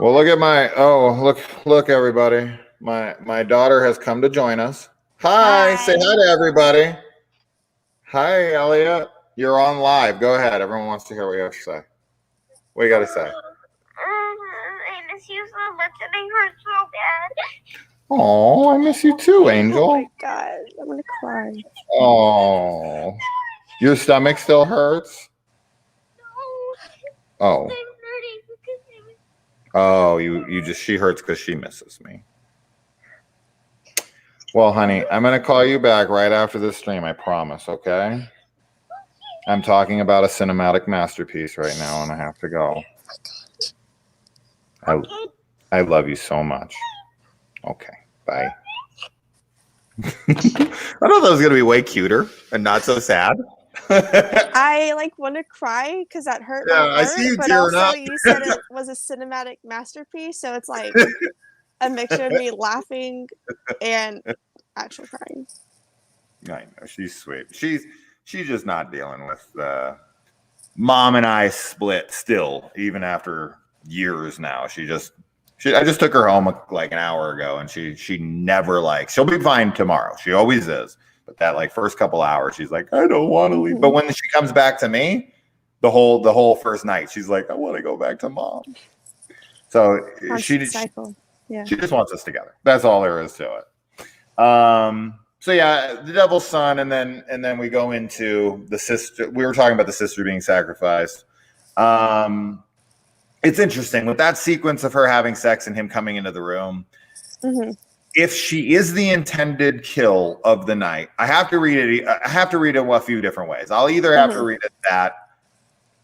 Well, look at look everybody. My daughter has come to join us. Hi. Say hi to everybody. Hi, Elliot. You're on live. Go ahead. Everyone wants to hear what you have to say. What you got to say? I miss you so much and I hurt so bad. Oh, I miss you too, Angel. Oh my God, I'm gonna cry. Oh, your stomach still hurts? No. Oh. Oh, she hurts because she misses me. Well, honey, I'm going to call you back right after this stream, I promise, okay? I'm talking about a cinematic masterpiece right now, and I have to go. I love you so much. Okay, bye. I thought that was going to be way cuter and not so sad. I like want to cry because that hurt my heart, I see you but also up. You said it was a cinematic masterpiece, so it's like a mixture of me laughing and actual crying. I know, she's sweet. She's just not dealing with mom and I split still, even after years now. I just took her home like an hour ago, and she never she'll be fine tomorrow. She always is. But that like first couple hours, she's like, I don't want to leave. But when she comes back to me, the whole first night, she's like, I want to go back to mom. So she just wants us together. That's all there is to it. So yeah, the devil's son, and then we go into the sister. We were talking about the sister being sacrificed. It's interesting with that sequence of her having sex and him coming into the room. Mm-hmm. If she is the intended kill of the night, I have to read it a few different ways. I'll either have to read it that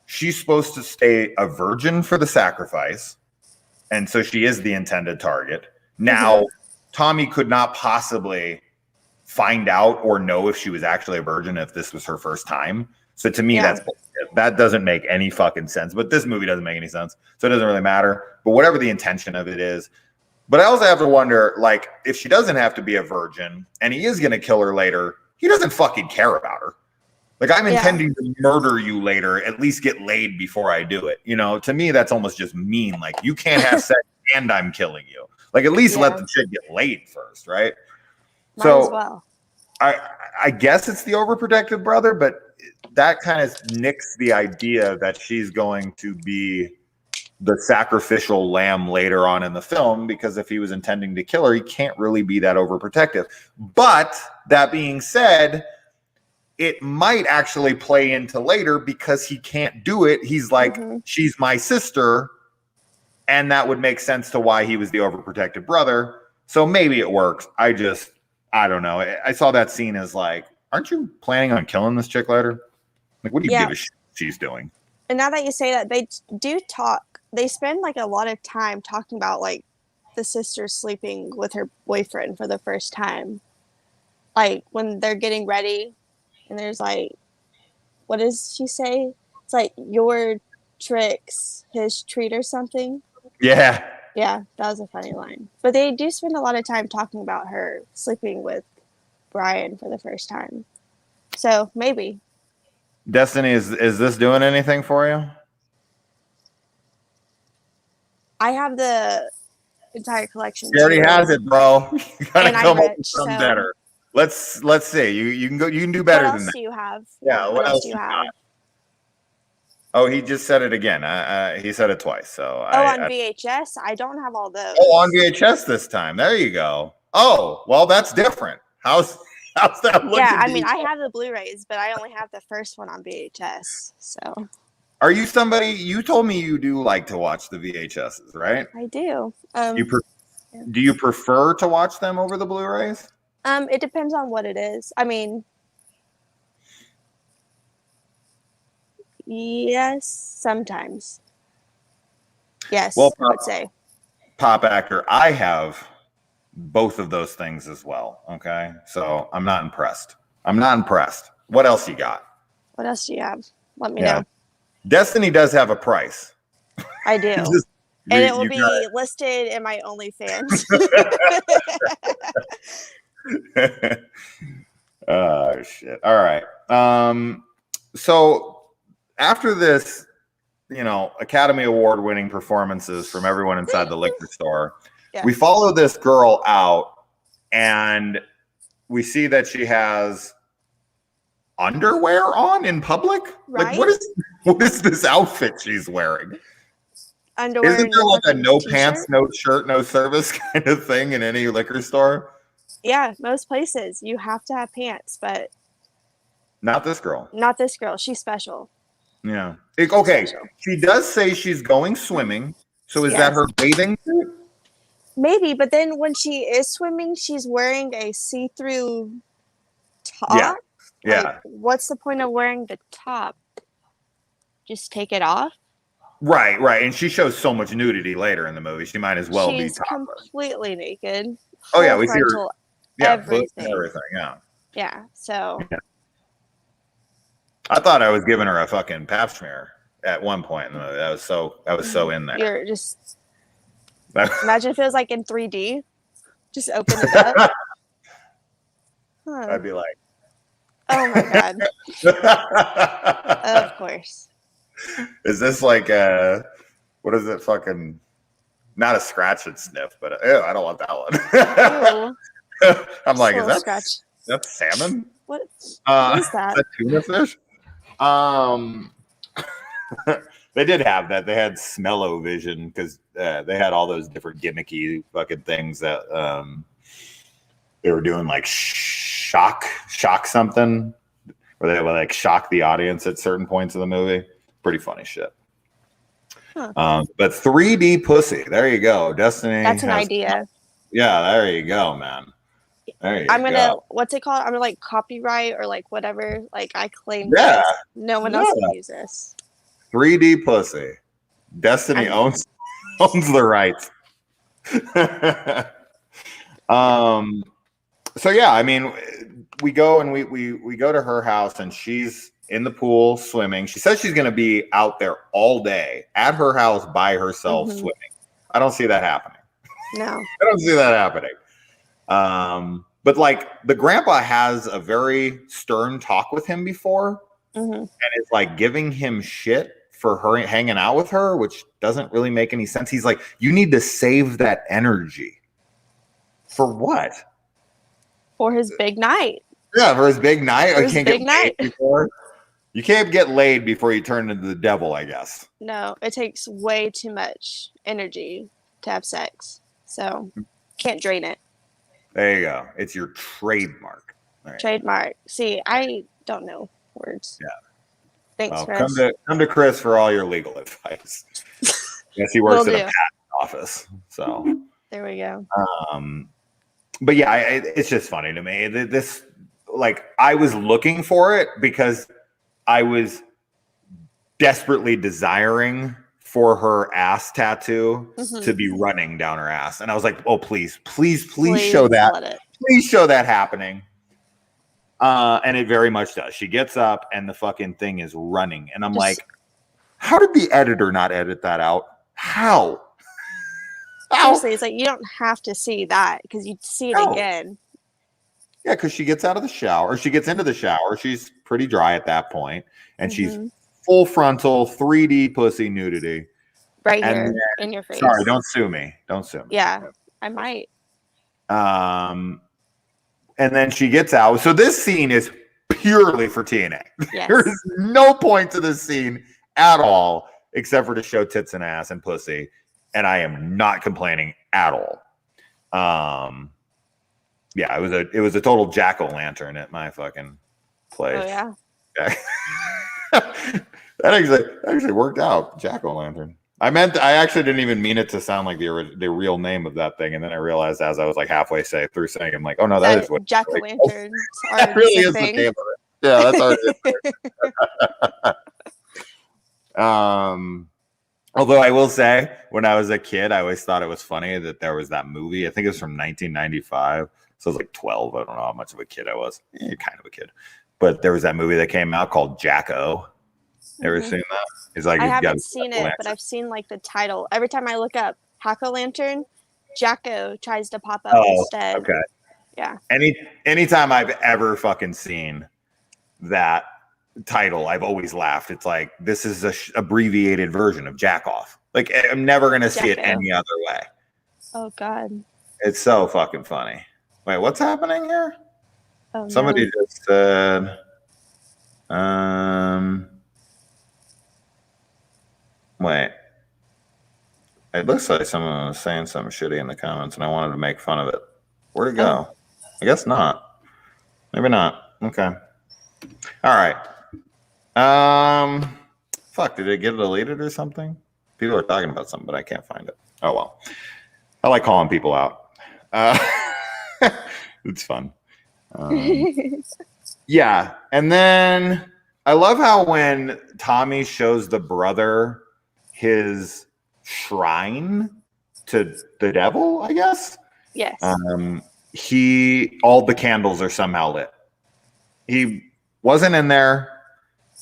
she's supposed to stay a virgin for the sacrifice, and so she is the intended target. Now, Tommy could not possibly find out or know if she was actually a virgin if this was her first time. So to me, that doesn't make any fucking sense. But this movie doesn't make any sense, so it doesn't really matter. But whatever the intention of it is. But I also have to wonder, like, if she doesn't have to be a virgin and he is going to kill her later, he doesn't fucking care about her. Like, I'm intending to murder you later, at least get laid before I do it. You know, to me, that's almost just mean. Like, you can't have sex and I'm killing you. Like, at least let the chick get laid first, right? Might as well. I guess it's the overprotective brother, but that kind of nicks the idea that she's going to be the sacrificial lamb later on in the film, because if he was intending to kill her, he can't really be that overprotective. But that being said, it might actually play into later because he can't do it. He's like, she's my sister. And that would make sense to why he was the overprotective brother. So maybe it works. I don't know. I saw that scene as like, aren't you planning on killing this chick later? Like, what do you give a shit she's doing? And now that you say that, they do talk. They spend like a lot of time talking about like the sister sleeping with her boyfriend for the first time. Like when they're getting ready and there's like, what does she say? It's like your tricks, his treat or something. Yeah. Yeah, that was a funny line. But they do spend a lot of time talking about her sleeping with Brian for the first time. So maybe. Destiny, is this doing anything for you? I have the entire collection. She already has it, bro. You gotta come up with something better. Let's see. You can go. You can do better than that. What else do you have? Yeah. What else do you have? Oh, he just said it again. He said it twice. So on VHS, I don't have all those. Oh, on VHS this time. There you go. Oh, well, that's different. How's that looking? Yeah, I mean, I have the Blu-rays, but I only have the first one on VHS. So. Are you somebody? You told me you do like to watch the VHSs, right? I do. Do you prefer to watch them over the Blu-rays? It depends on what it is. I mean. Yes, sometimes. Yes, well, I would say. Pop actor, I have both of those things as well. Okay, so I'm not impressed. What else you got? What else do you have? Let me know. Destiny does have a price. I do. And it will be listed in my OnlyFans. Oh, shit. All right. So after this, Academy Award winning performances from everyone inside the liquor store, we follow this girl out and we see that she has underwear on in public. Right? Like, what is this outfit she's wearing? Underwear. Isn't there like a no pants, no shirt, no service kind of thing in any liquor store? Yeah, most places you have to have pants, but not this girl. Not this girl. She's special. Yeah. Okay. She does say she's going swimming. So is that her bathing suit? Maybe, but then when she is swimming, she's wearing a see-through top. Yeah. Like, what's the point of wearing the top? Just take it off? Right. And she shows so much nudity later in the movie. She might as well be topless. She's completely naked. Oh, yeah. We see her. Yeah. Everything. Yeah. Yeah. So. Yeah. I thought I was giving her a fucking pap smear at one point in the movie. I was so in there. You're just imagine if it was like in 3D. Just open it up. I'd be like, oh my god. Of course. Is this like what is it? Fucking not a scratch and sniff, but I don't want that one. I'm like, is that salmon? What is that? A tuna fish? They did have that. They had smell-o-vision because they had all those different gimmicky fucking things that they were doing, like shock something, where they would like shock the audience at certain points of the movie. Pretty funny shit. Huh. But 3D pussy. There you go. Destiny. That's an idea. Yeah, there you go, man. I'm gonna what's it called? I'm gonna like copyright or like whatever. Like I claim this. No one else can use this. 3D pussy. Destiny owns the rights. So yeah, I mean, we go and we go to her house and she's in the pool swimming. She says she's gonna be out there all day at her house by herself swimming. I don't see that happening. No. I don't see that happening. But like the grandpa has a very stern talk with him before, and it's like giving him shit for her hanging out with her, which doesn't really make any sense. He's like, you need to save that energy. For what? For his big night. Yeah, for his big night. I can't get paid before. You can't get laid before you turn into the devil, I guess. No, it takes way too much energy to have sex. So can't drain it. There you go. It's your trademark. Right. Trademark. See, I don't know words. Yeah. Thanks, Well, Chris. come to Chris for all your legal advice. Yes, he works at a patent office. So there we go. But yeah, it's just funny to me. This, like, I was looking for it because I was desperately desiring for her ass tattoo to be running down her ass. And I was like, oh, please show that. Please show that happening. And it very much does. She gets up and the fucking thing is running. And I'm like, how did the editor not edit that out? How? Seriously, it's like you don't have to see that because you see it again. Yeah, because she gets out of the shower. She gets into the shower. She's pretty dry at that point. And she's full frontal 3D pussy nudity. Right here in your face. Sorry, don't sue me. Don't sue me. Yeah, I might. And then she gets out. So this scene is purely for TNA. Yes. There is no point to this scene at all, except for to show tits and ass and pussy. And I am not complaining at all. Yeah, it was a total jack-o'-lantern at my fucking place. Oh yeah. That actually worked out. Jack-o'-lantern. I actually didn't even mean it to sound like the real name of that thing, and then I realized as I was like halfway through saying, I'm like, oh no, that is what jack-o'-lantern. That really is the name of it. Yeah, that's already. Although I will say, when I was a kid, I always thought it was funny that there was that movie. I think it was from 1995. So I was like 12. I don't know how much of a kid I was. Kind of a kid. But there was that movie that came out called Jacko. Ever seen that? It's like, I haven't seen it, but I've seen like the title. Every time I look up Jack-o'-lantern, Jacko tries to pop up instead. Okay. Yeah. Anytime I've ever fucking seen that title, I've always laughed. It's like, this is a abbreviated version of jack off. Like, I'm never gonna see it any other way. Oh god, it's so fucking funny. Wait, what's happening here? Oh, somebody just said wait, it looks like someone was saying something shitty in the comments and I wanted to make fun of it. Where'd it go? I guess not. Maybe not. Okay. All right. Fuck, did it get deleted or something? People are talking about something, but I can't find it. Oh well. I like calling people out. It's fun. Yeah. And then I love how when Tommy shows the brother his shrine to the devil, I guess. Yes. All the candles are somehow lit. He wasn't in there.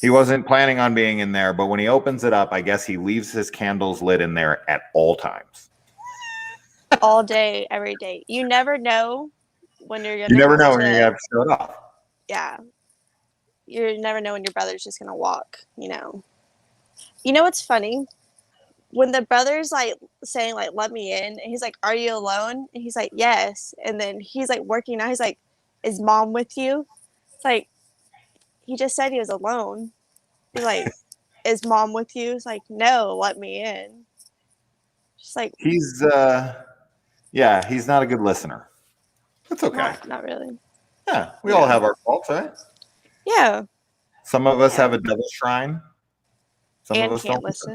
He wasn't planning on being in there, but when he opens it up, I guess he leaves his candles lit in there at all times. All day, every day. You never know when you're gonna. You never know when you're gonna have to shut off. Yeah. You never know when your brother's just gonna walk. You know what's funny? When the brother's like saying like "let me in," and he's like, "Are you alone?" And he's like, "Yes." And then he's like working out. He's like, "Is mom with you?" It's like he just said he was alone. He's like, "Is mom with you?" It's like, "No, let me in." Just like he's he's not a good listener. That's okay. Not really. Yeah, we all have our faults, right? Yeah. Some of us have a devil shrine. Some of us can't don't listen.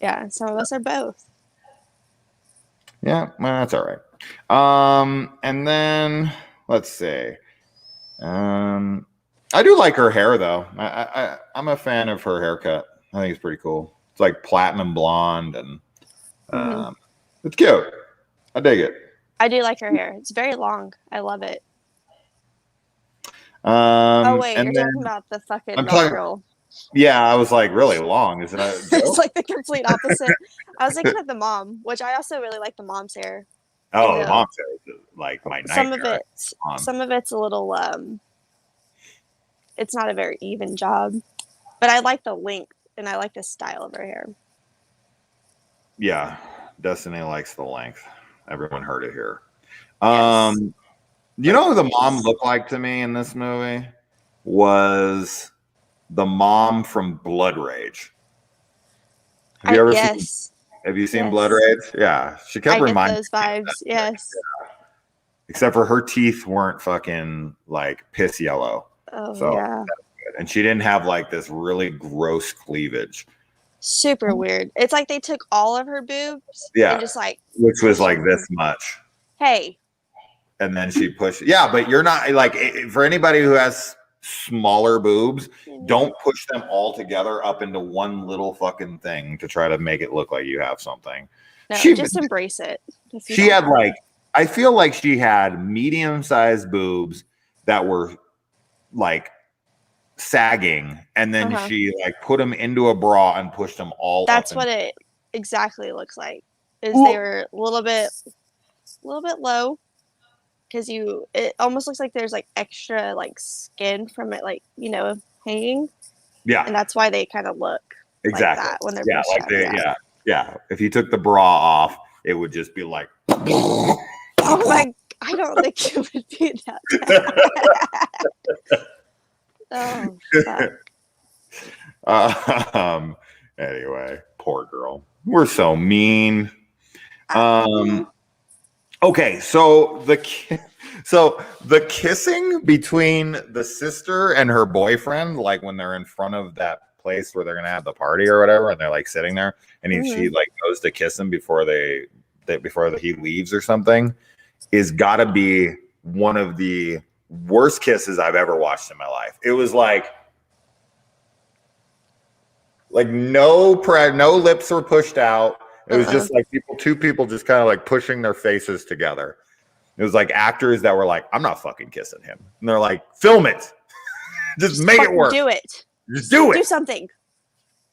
Yeah, some of us are both. Yeah, well, that's all right. And then let's see. I do like her hair though. I'm a fan of her haircut. I think it's pretty cool. It's like platinum blonde and it's cute. I dig it. I do like her hair. It's very long. I love it. Oh wait, you're talking about the fucking girl. Yeah, I was like, really long. Is it a joke? It's like the complete opposite. I was thinking of the mom, which I also really like the mom's hair. Oh, the mom's hair is like my nightmare. Some of it's a little it's not a very even job. But I like the length and I like the style of her hair. Yeah. Destiny likes the length. Everyone heard it here. Yes. You know who the mom looked like to me in this movie was the mom from Blood Rage. Have you ever seen? Have you seen Blood Rage? Yeah, she kept reminding those vibes. Yes. Yeah. Except for her teeth weren't fucking like piss yellow. Oh yeah. And she didn't have like this really gross cleavage. Super weird. It's like they took all of her boobs. Yeah. And just like. Which was like this much. Hey. And then she pushed. Yeah, but you're not like for anybody who has smaller boobs, don't push them all together up into one little fucking thing to try to make it look like you have something. No, just embrace it. She had like, I feel like she had medium-sized boobs that were like sagging, and then she like put them into a bra and pushed them all. That's what it exactly looks like. Is they were a little bit low. Because it almost looks like there's like extra like skin from it, like, you know, hanging. Yeah. And that's why they kind of look exactly like that when they're yeah. If you took the bra off, it would just be like. Oh my! I don't think it would be that. Oh. Fuck. Anyway, poor girl. We're so mean. Okay, so the kissing between the sister and her boyfriend, like when they're in front of that place where they're gonna have the party or whatever, and they're like sitting there, and she like goes to kiss him before he leaves or something, is gotta be one of the worst kisses I've ever watched in my life. It was like no lips were pushed out. It was just like two people just kind of like pushing their faces together. It was like actors that were like, I'm not fucking kissing him. And they're like, film it. just make it work. Do it. Just do it. Do something.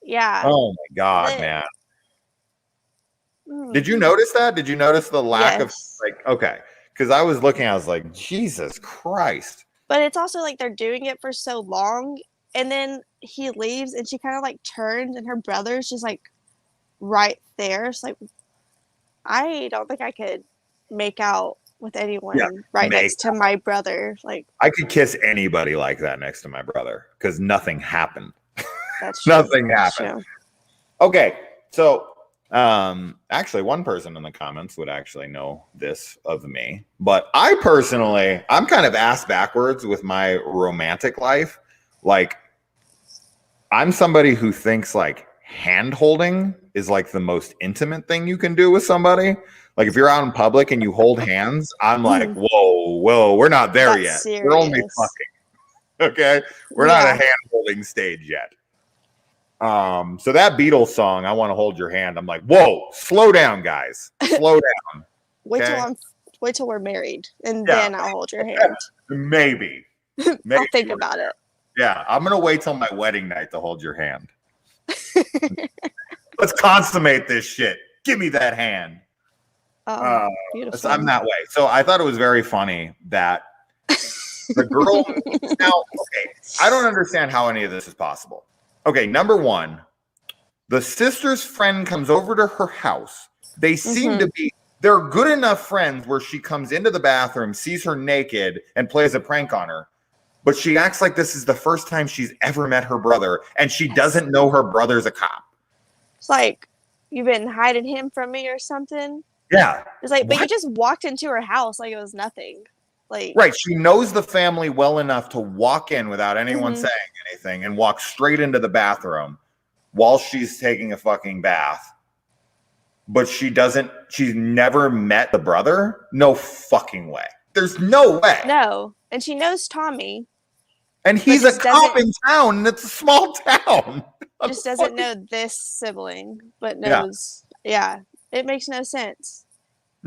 Yeah. Oh my God, man. Did you notice that? Did you notice the lack of like, okay. Because I was like, Jesus Christ. But it's also like they're doing it for so long. And then he leaves and she kind of like turns and her brother's just like right there. It's like, I don't think I could make out with anyone next to my brother. Like, I could kiss anybody like that next to my brother because nothing happened. That's true. Nothing happened. Okay, so actually one person in the comments would actually know this of me, but I'm kind of ass backwards with my romantic life. Like, I'm somebody who thinks like hand holding is like the most intimate thing you can do with somebody. Like if you're out in public and you hold hands, I'm like, whoa, we're not there yet. Serious. We're only fucking. Okay, we're not at a hand holding stage yet. So that Beatles song, I Want to Hold Your Hand, I'm like, whoa, slow down, guys. Slow down. Wait till we're married, and then I'll hold your hand. Maybe. I'll think about it. Yeah, I'm gonna wait till my wedding night to hold your hand. Let's consummate this shit. Give me that hand. Beautiful. I'm that way. So I thought it was very funny that the girl. Now, okay, I don't understand how any of this is possible. Okay, number one, the sister's friend comes over to her house. They seem to be, they're good enough friends where she comes into the bathroom, sees her naked, and plays a prank on her. But she acts like this is the first time she's ever met her brother, and she doesn't know her brother's a cop. It's like, you've been hiding him from me or something? Yeah. It's like, but you just walked into her house like it was nothing. Like, right. She knows the family well enough to walk in without anyone saying anything and walk straight into the bathroom while she's taking a fucking bath. But she's never met the brother? No fucking way. There's no way. No. And she knows Tommy. And he's a cop in town, and it's a small town. Just doesn't know this sibling, but knows. Yeah. It makes no sense.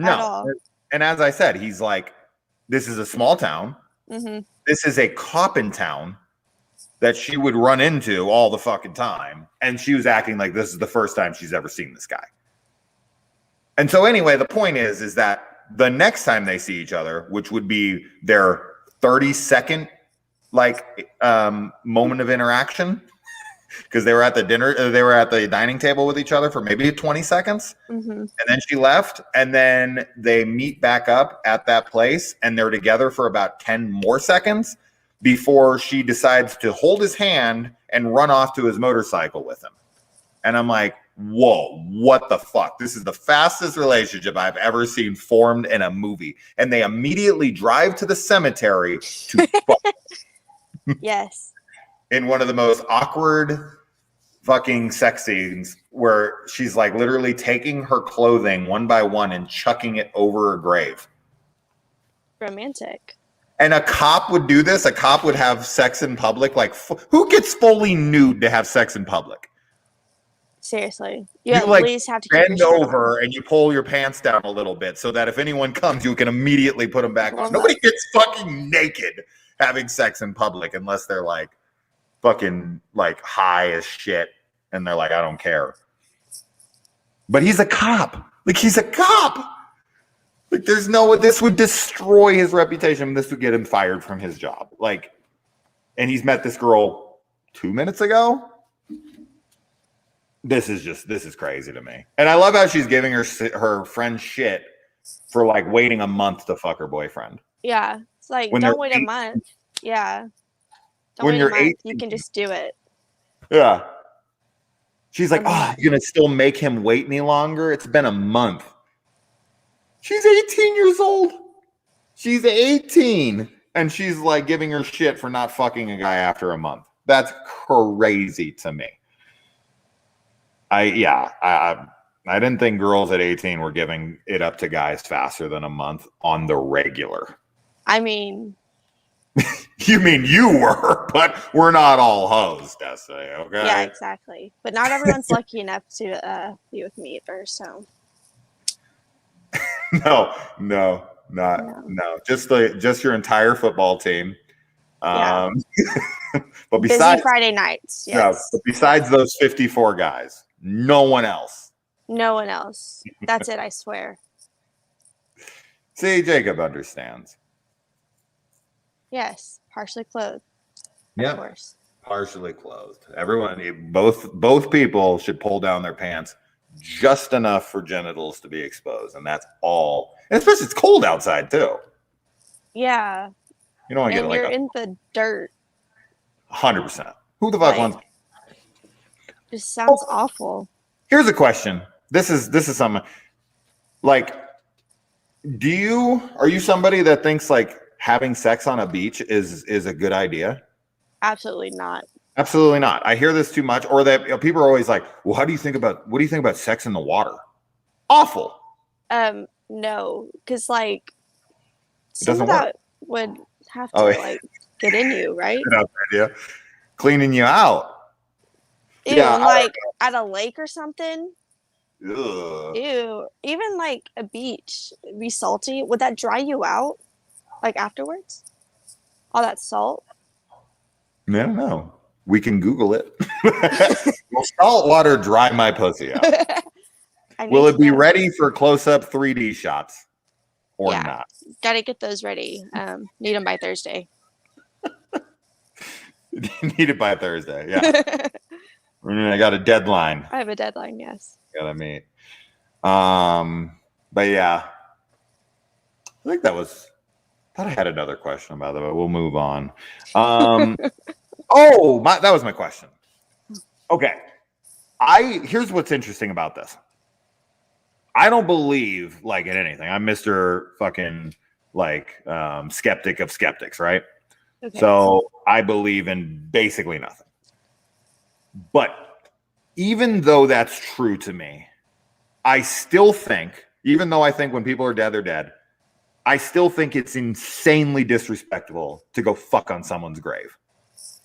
At all. And as I said, he's like, this is a small town. This is a cop in town that she would run into all the fucking time. And she was acting like this is the first time she's ever seen this guy. And so anyway, the point is that the next time they see each other, which would be their 30-second moment of interaction, because they were at the dining table with each other for maybe 20 seconds. And then she left, and then they meet back up at that place, and they're together for about 10 more seconds before she decides to hold his hand and run off to his motorcycle with him. And I'm like, whoa, what the fuck? This is the fastest relationship I've ever seen formed in a movie. And they immediately drive to the cemetery to fuck. Yes. In one of the most awkward fucking sex scenes where she's like literally taking her clothing one by one and chucking it over a grave. Romantic. And a cop would do this. A cop would have sex in public. Like, who gets fully nude to have sex in public? Seriously. You at like least have to keep bend your shirt over on. and you pull your pants down a little bit so that if anyone comes, you can immediately put them back on. Well, Nobody gets fucking naked having sex in public unless they're like fucking like high as shit and they're like, I don't care. But he's a cop. Like, he's a cop. Like, there's no, this would destroy his reputation. This would get him fired from his job. Like, and he's met this girl 2 minutes ago. This is crazy to me. And I love how she's giving her friend shit for like waiting a month to fuck her boyfriend. Yeah. It's like, When don't wait they're a month. Yeah. Don't When wait you're a month. 18. You can just do it. Yeah. She's like, you're going to still make him wait any longer? It's been a month. She's 18 years old. She's 18. And she's like giving her shit for not fucking a guy after a month. That's crazy to me. I didn't think girls at 18 were giving it up to guys faster than a month on the regular. I mean, you mean you were, but we're not all hoes, Destiny, okay? yeah, exactly. But not everyone's lucky enough to be with me either, so. No. Just your entire football team. Yeah. But besides busy Friday nights, yes. Yeah, but besides those 54 guys, no one else. No one else. That's it, I swear. See, Jacob understands. Yes, partially clothed. Yeah, of course. Partially clothed. Everyone, both people should pull down their pants just enough for genitals to be exposed, and that's all. And especially it's cold outside too. Yeah. You don't want to And get you're in the dirt. 100%. Who the fuck wants? Just sounds awful. Here's a question. This is something. Like, are you somebody that thinks like having sex on a beach is a good idea? Absolutely not. Absolutely not. I hear this too much, or that people are always like, "Well, what do you think about sex in the water?" Awful. No, because like It some of that would have to like get in you, right? Yeah. Cleaning you out. Ew, Yeah, and like at a lake or something. Ugh. Ew. Even like a beach, be salty. Would that dry you out? Like afterwards? All that salt? I don't know. We can Google it. Will salt water dry my pussy out? Will it be ready for close-up 3D shots or not? Gotta get those ready. Need them by Thursday. Need it by Thursday, yeah. I got a deadline. I have a deadline, yes. Gotta meet. But yeah. I think thought I had another question about that, but we'll move on. That was my question. Okay. Here's what's interesting about this. I don't believe like in anything. I'm Mr. fucking like skeptic of skeptics, right? Okay. So I believe in basically nothing. But even though that's true to me, I still think, even though I think when people are dead, they're dead, I still think it's insanely disrespectful to go fuck on someone's grave.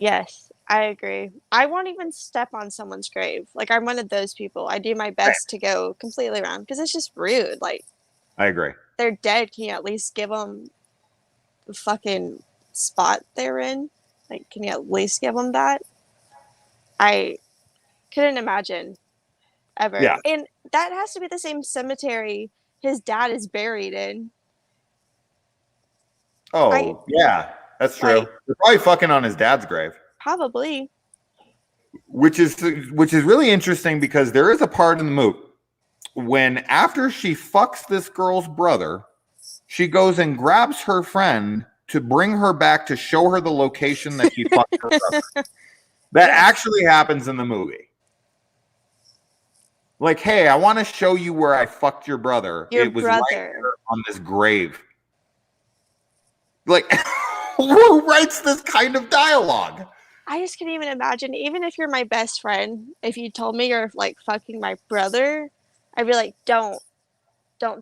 Yes, I agree. I won't even step on someone's grave. Like, I'm one of those people. I do my best to go completely around because it's just rude. Like, I agree. They're dead. Can you at least give them the fucking spot they're in? Like, can you at least give them that? I couldn't imagine ever. Yeah. And that has to be the same cemetery his dad is buried in. Oh, yeah, that's true. Like, they're probably fucking on his dad's grave. Probably. Which is really interesting because there is a part in the movie when after she fucks this girl's brother, she goes and grabs her friend to bring her back to show her the location that she fucked her brother. That actually happens in the movie. Like, hey, I want to show you where I fucked your brother. It was right here on this grave. Like, who writes this kind of dialogue? I just can't even imagine. Even if you're my best friend, if you told me you're like fucking my brother, I'd be like, don't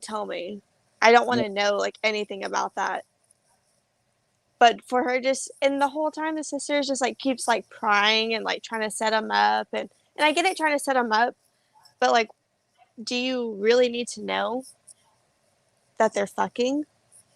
tell me. I don't want to know like anything about that. But for her, just and the whole time, the sister just like keeps like prying and like trying to set him up, and I get it, trying to set him up, but like, do you really need to know that they're fucking,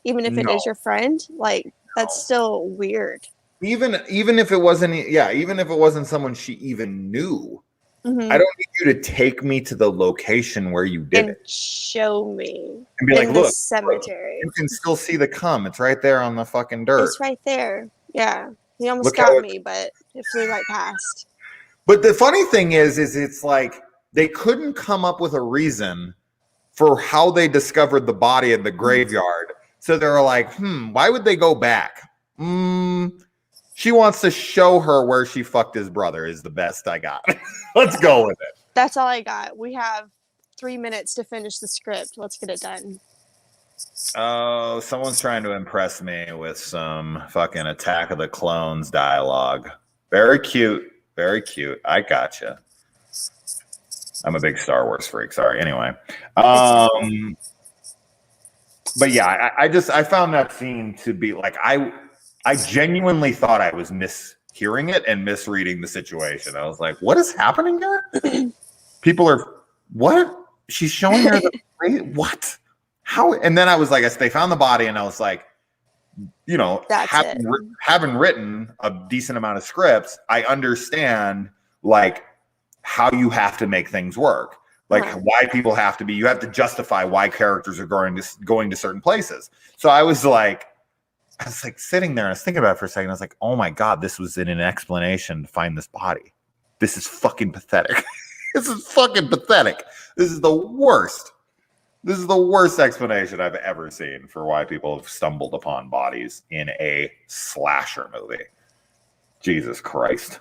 even if it is your friend? Like, that's still weird. Even if it wasn't, even if it wasn't someone she even knew, I don't need you to take me to the location where you did it. Show me. And be like, look, cemetery. You can still see the cum. It's right there on the fucking dirt. It's right there. Yeah. He almost got me, but it flew right past. But the funny thing is it's like they couldn't come up with a reason for how they discovered the body in the graveyard. So they were like, why would they go back? She wants to show her where she fucked his brother is the best I got. Let's go with it. That's all I got. We have 3 minutes to finish the script. Let's get it done. Oh, someone's trying to impress me with some fucking Attack of the Clones dialogue. Very cute. Very cute. I gotcha. I'm a big Star Wars freak. Sorry. Anyway. But yeah, I found that scene to be like, I genuinely thought I was mishearing it and misreading the situation. I was like, what is happening here? People are, what? She's showing her what? How? And then I was like, they found the body, and I was like, you know, having written a decent amount of scripts, I understand like how you have to make things work. Like why people have to be, you have to justify why characters are going to certain places. So I was like sitting there and I was thinking about it for a second. I was like, oh my God, this was in an explanation to find this body. This is fucking pathetic. This is fucking pathetic. This is the worst. This is the worst explanation I've ever seen for why people have stumbled upon bodies in a slasher movie. Jesus Christ.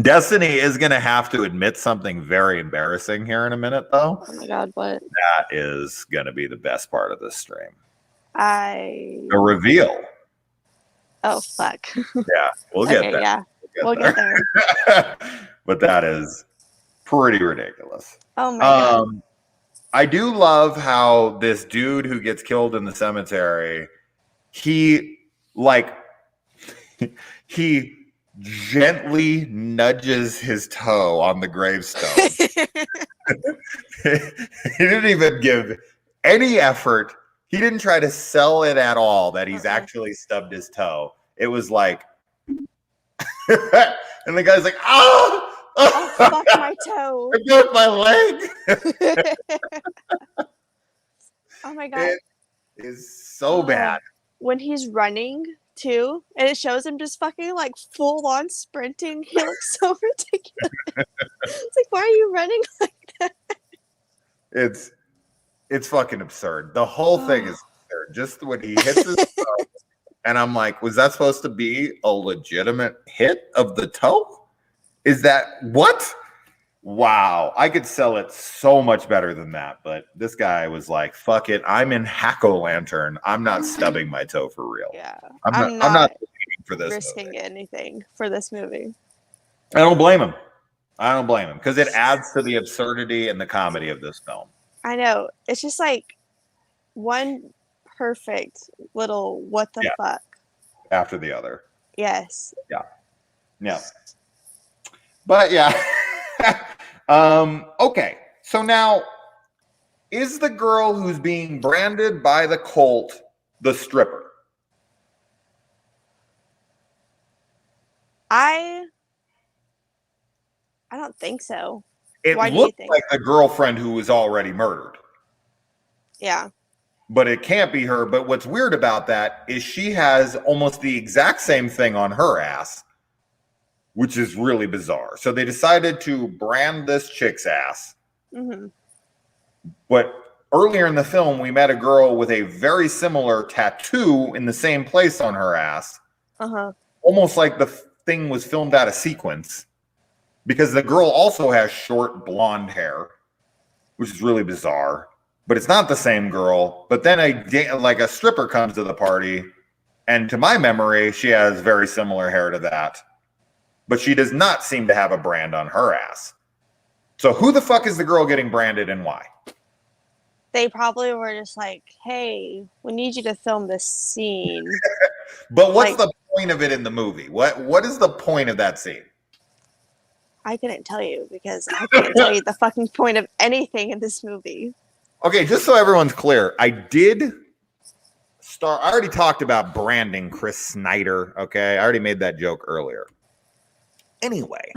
Destiny is going to have to admit something very embarrassing here in a minute, though. Oh my God, what? That is going to be the best part of this stream. The reveal. Oh, fuck. Yeah, we'll get there. Yeah, we'll get there. But that is pretty ridiculous. Oh my God. I do love how this dude who gets killed in the cemetery, he gently nudges his toe on the gravestone. He didn't even give any effort. He didn't try to sell it at all that he's actually stubbed his toe. It was like, and the guy's like, oh, fuck my toe. I broke my leg. Oh my God. It is so bad. When he's running too, and it shows him just fucking like full on sprinting, he looks so ridiculous. It's like, why are you running like that? It's fucking absurd. The whole thing is absurd. Just when he hits his toe, and I'm like, was that supposed to be a legitimate hit of the toe? Is that what? Wow. I could sell it so much better than that. But this guy was like, fuck it. I'm in Hack-O-Lantern. I'm not stubbing my toe for real. Yeah. I'm not for this risking movie. Anything for this movie. I don't blame him. Because it adds to the absurdity and the comedy of this film. I know. It's just like one perfect little what the fuck after the other. Yes. Yeah. But yeah. Okay. So now, is the girl who's being branded by the cult the stripper? I don't think so. It looked like the girlfriend who was already murdered. Yeah. But it can't be her. But what's weird about that is she has almost the exact same thing on her ass, which is really bizarre. So they decided to brand this chick's ass. Mm-hmm. But earlier in the film, we met a girl with a very similar tattoo in the same place on her ass. Almost like thing was filmed out of sequence because the girl also has short blonde hair, which is really bizarre. But it's not the same girl. But then a stripper comes to the party, and to my memory, she has very similar hair to that. But she does not seem to have a brand on her ass. So who the fuck is the girl getting branded and why? They probably were just like, hey, we need you to film this scene. But what's the point of it in the movie? What is the point of that scene? I couldn't tell you because I can't tell you the fucking point of anything in this movie. Okay, just so everyone's clear, I already talked about branding Chris Snyder, okay? I already made that joke earlier. Anyway,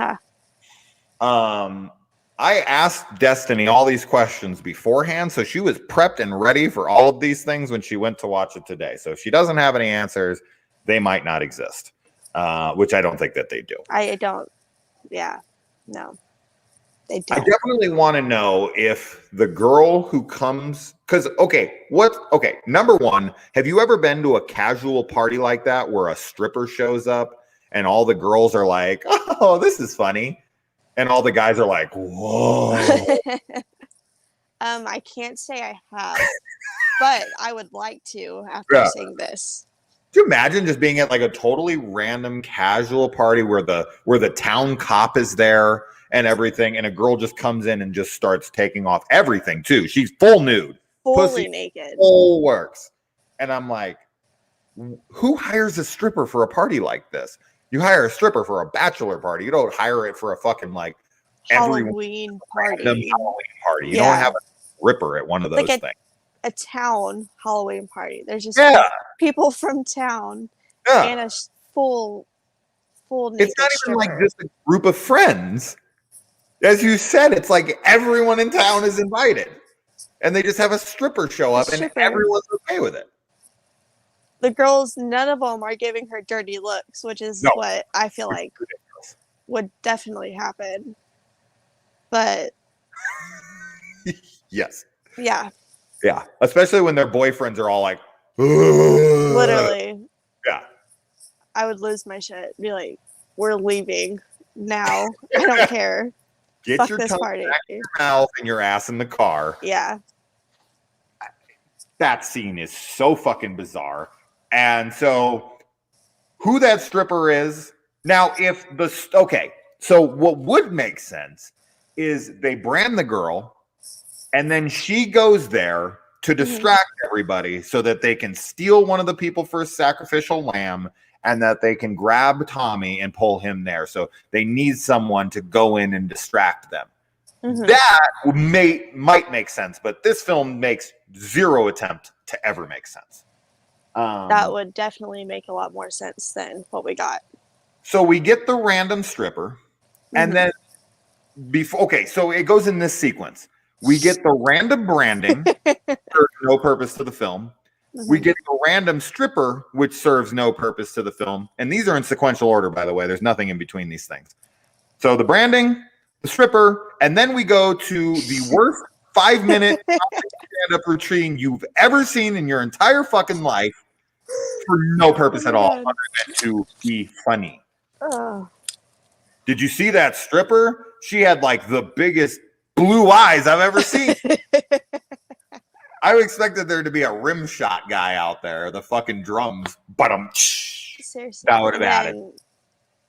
I asked Destiny all these questions beforehand, so she was prepped and ready for all of these things when she went to watch it today. So if she doesn't have any answers, they might not exist, which I don't think that they do. I don't. Yeah, no, they don't. I definitely want to know if the girl who comes, because number one, have you ever been to a casual party like that where a stripper shows up and all the girls are like, oh, this is funny, and all the guys are like, whoa. I can't say I have, but I would like to after seeing this. Could you imagine just being at like a totally random casual party where the town cop is there and everything, and a girl just comes in and just starts taking off everything too. She's full nude, fully naked, whole works. And I'm like, who hires a stripper for a party like this? You hire a stripper for a bachelor party. You don't hire it for a fucking Halloween party. You don't have a stripper at one of those things. A town Halloween party. There's just people from town and a full naked It's not stripper. even like just a group of friends. As you said, it's like everyone in town is invited. And they just have a stripper show up and everyone's okay with it. The girls, none of them are giving her dirty looks, which is what I feel like would definitely happen. But yes. Yeah. Yeah. Especially when their boyfriends are all like, ugh. Literally. Yeah. I would lose my shit. Be like, we're leaving now. I don't care. Get Fuck your this tongue party. back in your mouth and your ass in the car. Yeah. That scene is so fucking bizarre. And so who that stripper is now, so what would make sense is they brand the girl and then she goes there to distract everybody so that they can steal one of the people for a sacrificial lamb and that they can grab Tommy and pull him there. So they need someone to go in and distract them. That might make sense, but this film makes zero attempt to ever make sense. That would definitely make a lot more sense than what we got. So we get the random stripper, and then so it goes in this sequence. We get the random branding, serves no purpose to the film. We get the random stripper, which serves no purpose to the film. And these are in sequential order, by the way. There's nothing in between these things. So the branding, the stripper, and then we go to the worst 5-minute stand-up routine you've ever seen in your entire fucking life for no purpose at all, other than to be funny. Did you see that stripper? She had like the biggest blue eyes I've ever seen. I expected there to be a rim shot guy out there, the fucking drums, but seriously, that would have added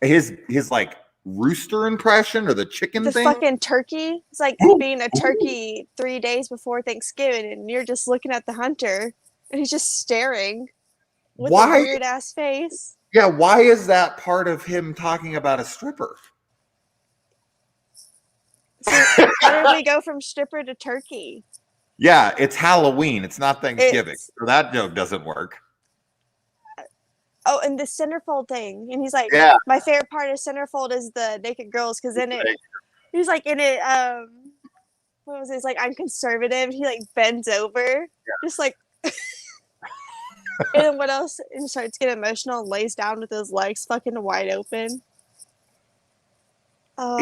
his like rooster impression or the chicken the thing. Fucking turkey. It's like being a turkey 3 days before Thanksgiving, and you're just looking at the hunter, and he's just staring with a weird ass face. Yeah, why is that part of him talking about a stripper? So how did we go from stripper to turkey? Yeah, it's Halloween. It's not Thanksgiving. So that joke doesn't work. Oh, and the centerfold thing. And he's like, my favorite part of centerfold is the naked girls, because in it, he's like, what was it? He's like, I'm conservative. He like bends over, just like, and then what else? And starts getting emotional and lays down with his legs fucking wide open. Oh.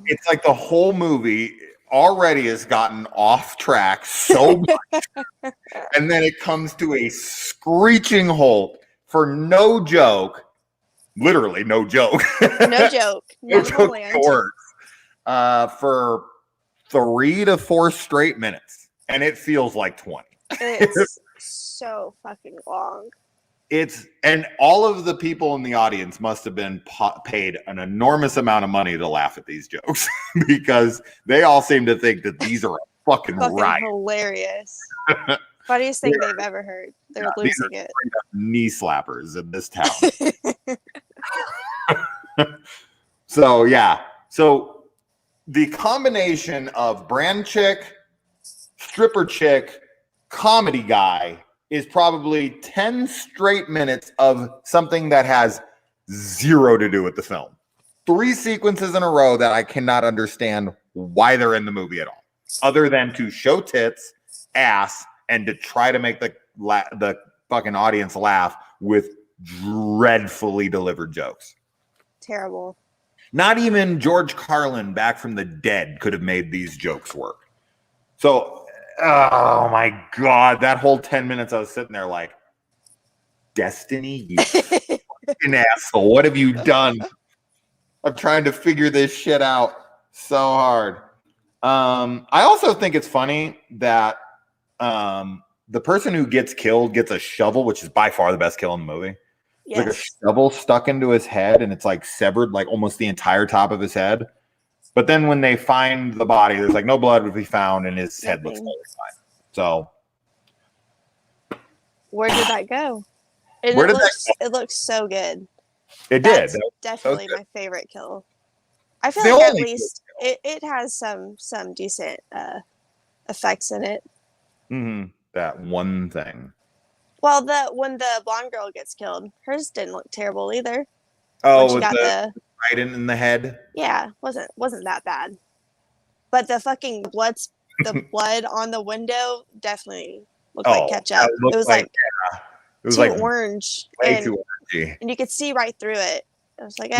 It's like the whole movie already has gotten off track so much, and then it comes to a screeching halt for no joke literally no joke. No joke. No joke Neverland. words. For 3 to 4 straight minutes, and it feels like 20. It's so fucking long. And all of the people in the audience must have been paid an enormous amount of money to laugh at these jokes because they all seem to think that these are a fucking riot. Hilarious. Funniest thing they've ever heard. They're losing it. Knee slappers in this town. So yeah. So the combination of brand chick, stripper chick, comedy guy is probably 10 straight minutes of something that has zero to do with the film. 3 sequences in a row that I cannot understand why they're in the movie at all, other than to show tits, ass, and to try to make the fucking audience laugh with dreadfully delivered jokes. Terrible. Not even George Carlin back from the dead could have made these jokes work. So, oh my God, that whole 10 minutes I was sitting there like, Destiny, you fucking asshole. What have you done? I'm trying to figure this shit out so hard. I also think it's funny that the person who gets killed gets a shovel, which is by far the best kill in the movie. Yes. Like a shovel stuck into his head, and it's like severed like almost the entire top of his head. But then when they find the body, there's like no blood would be found, and his head looks totally fine. So where did that go? It looks so good. That's definitely my favorite kill. I feel like at least it has some decent effects in it. Mm-hmm. That one thing. Well, when the blonde girl gets killed, hers didn't look terrible either. Oh, with the trident in the head. Yeah, wasn't that bad. But the fucking blood on the window definitely looked like ketchup. It was like too orange. Way too orangey. And you could see right through it. I was like,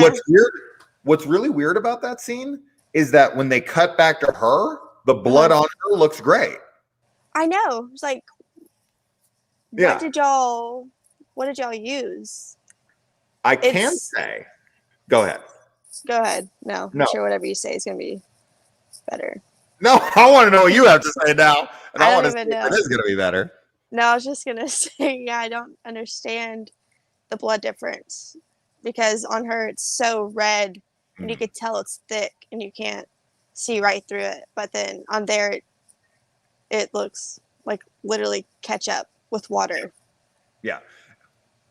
What's really weird about that scene is that when they cut back to her, the blood on her looks great. I know. It's like, what did y'all use? I can't say. Go ahead. Go ahead. No, I'm sure whatever you say is going to be better. No, I want to know what you have to say now. And I want to see if it is going to be better. No, I was just going to say, I don't understand the blood difference. Because on her, it's so red, and you could tell it's thick, and you can't see right through it. But then on there, it looks like literally ketchup with water. Yeah.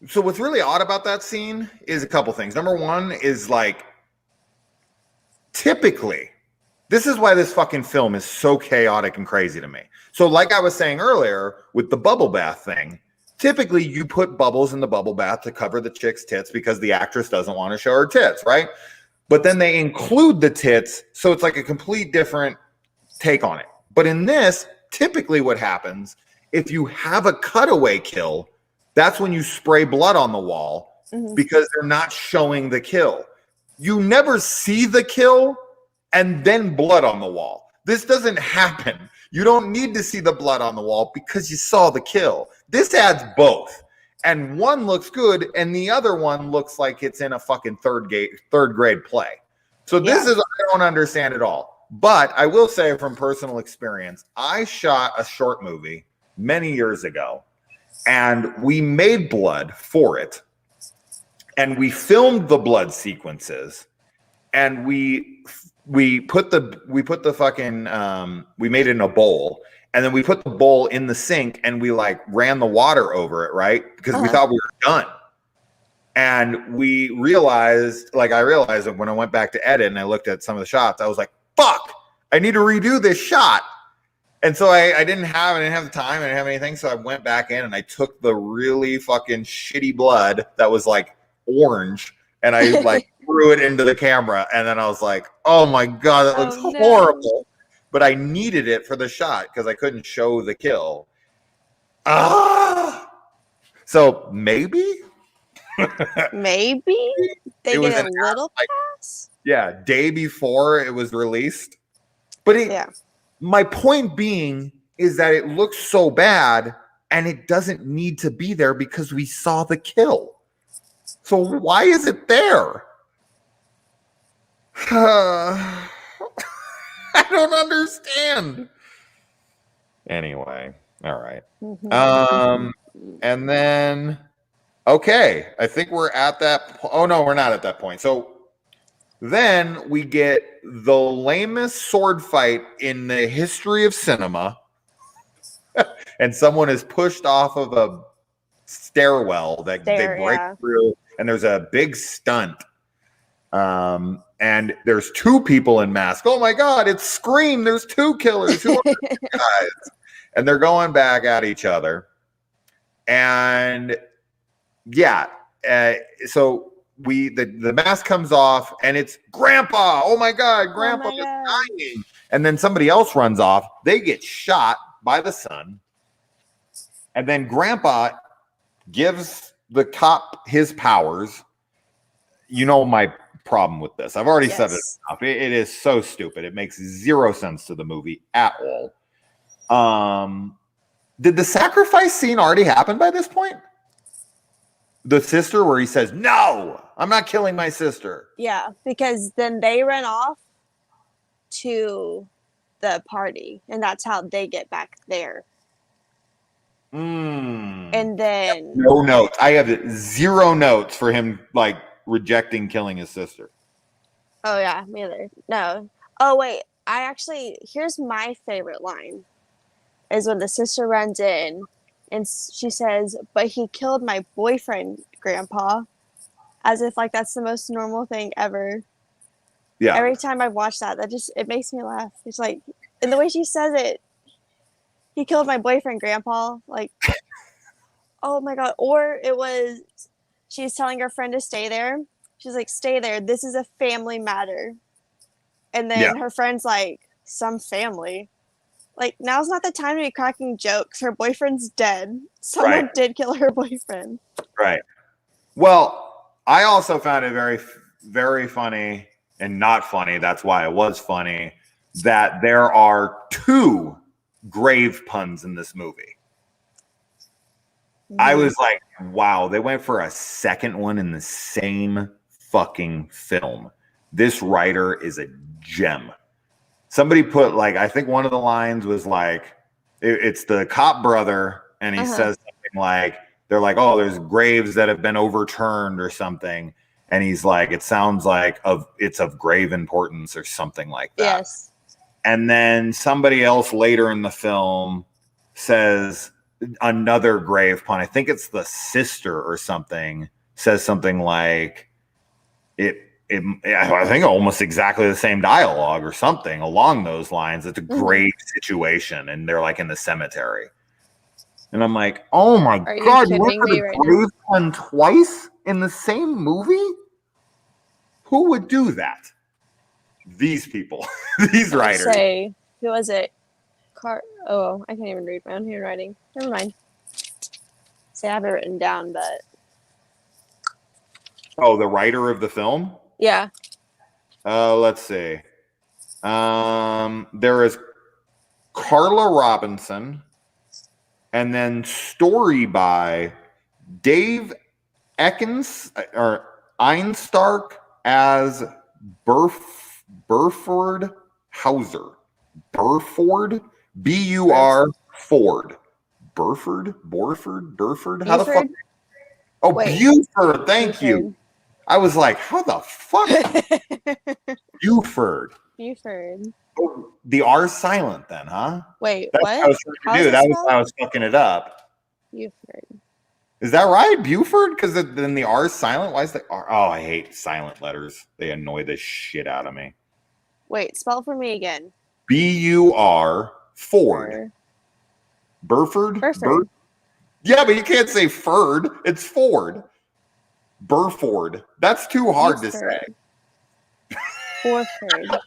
So what's really odd about that scene is a couple things. Number one is like, typically, this is why this fucking film is so chaotic and crazy to me. So like I was saying earlier with the bubble bath thing, typically you put bubbles in the bubble bath to cover the chick's tits because the actress doesn't want to show her tits, right? But then they include the tits, so it's like a complete different take on it. But in this, typically what happens, if you have a cutaway kill, that's when you spray blood on the wall because they're not showing the kill. You never see the kill and then blood on the wall. This doesn't happen. You don't need to see the blood on the wall because you saw the kill. This adds both. And one looks good and the other one looks like it's in a fucking third grade play. So this is, I don't understand at all. But I will say from personal experience, I shot a short movie many years ago and we made blood for it. And we filmed the blood sequences and we put the fucking we made it in a bowl and then we put the bowl in the sink and we like ran the water over it, right? Because we thought we were done. And we realized, like I realized that when I went back to edit and I looked at some of the shots, I was like, fuck, I need to redo this shot. And so I didn't have the time, I didn't have anything. So I went back in and I took the really fucking shitty blood that was like orange and I like threw it into the camera. And then I was like, oh my God, that looks horrible. But I needed it for the shot because I couldn't show the kill. So maybe they get a little pass. Yeah, day before it was released. But my point being is that it looks so bad and it doesn't need to be there because we saw the kill. So why is it there? I don't understand. Anyway, all right. And then, okay, I think we're at that. Oh no, we're not at that point. So then we get the lamest sword fight in the history of cinema, and someone is pushed off of a stairwell that they break through, and there's a big stunt. And there's two people in masks. Oh my God, it's Scream. There's two killers. Who are these guys? And they're going back at each other. And yeah, so the mask comes off and it's Grandpa. Oh my God, Grandpa is dying. And then somebody else runs off. They get shot by the sun. And then Grandpa gives the cop his powers. You know my problem with this. I've already said it enough. It is so stupid. It makes zero sense to the movie at all. Did the sacrifice scene already happen by this point? The sister, where he says, "No, I'm not killing my sister." Yeah, because then they run off to the party, and that's how they get back there. And then no notes. I have 0 notes for him like rejecting killing his sister. Oh yeah, me either. No. Oh wait, here's my favorite line is when the sister runs in and she says, "But he killed my boyfriend, Grandpa," as if like that's the most normal thing ever. Yeah. Every time I watch that it makes me laugh. It's like, and the way she says it, "He killed my boyfriend, Grandpa," like, oh my God. Or it was, she's telling her friend to stay there. She's like, "Stay there. This is a family matter." And then her friend's like, "Some family." Like, now's not the time to be cracking jokes. Her boyfriend's dead. Someone did kill her boyfriend. Right. Well, I also found it very, very funny and not funny. That's why it was funny that there are 2 grave puns in this movie. I was like, wow, they went for a second one in the same fucking film. This writer is a gem. Somebody put like, I think one of the lines was like, it's the cop brother, and he says something like, they're like, "Oh, there's graves that have been overturned or something," and he's like, "It sounds like it's of grave importance," or something like that. Yes. And then somebody else later in the film says another grave pun. I think it's the sister or something, says something like I think almost exactly the same dialogue or something along those lines. It's a grave situation, and they're like in the cemetery. And I'm like, oh my God, you went for the grave pun twice in the same movie? Who would do that? These people, these writers. Who was it? I can't even read my own handwriting. Never mind. I have it written down, but. Oh, the writer of the film? Yeah. Let's see. There is Carla Robinson, and then story by Dave Einstark as Burford Hauser. Burford? B-U-R Ford. Burford? How the fuck? Oh, Buford. Thank you. I was like, how the fuck? Buford. Oh, the R silent then, huh? Wait, that's what? What I was trying to do. That was why I was fucking it up. Buford. Is that right? Buford? Because then the R is silent? Why is the R? Oh, I hate silent letters. They annoy the shit out of me. Wait, spell for me again. B-U-R Ford. Burford? Yeah, but you can't say Ford. It's Ford. Burford. That's too hard to say. Burford.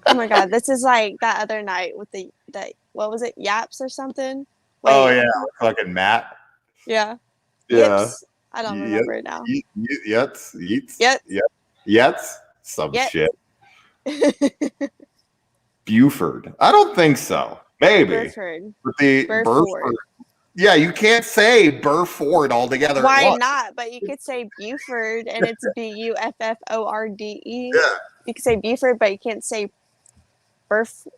Oh my God, this is like that other night with the what was it, Yaps or something? Wait. Oh yeah, fucking Matt. Yeah. Yeah. Yips. I don't remember it now. Yets. Some shit. Buford. I don't think so. Maybe. Burford. Yeah, you can't say Burford all together. Why at once. not? But you could say Buford, and it's Bufforde. Yeah. You could say Buford, but you can't say Burford.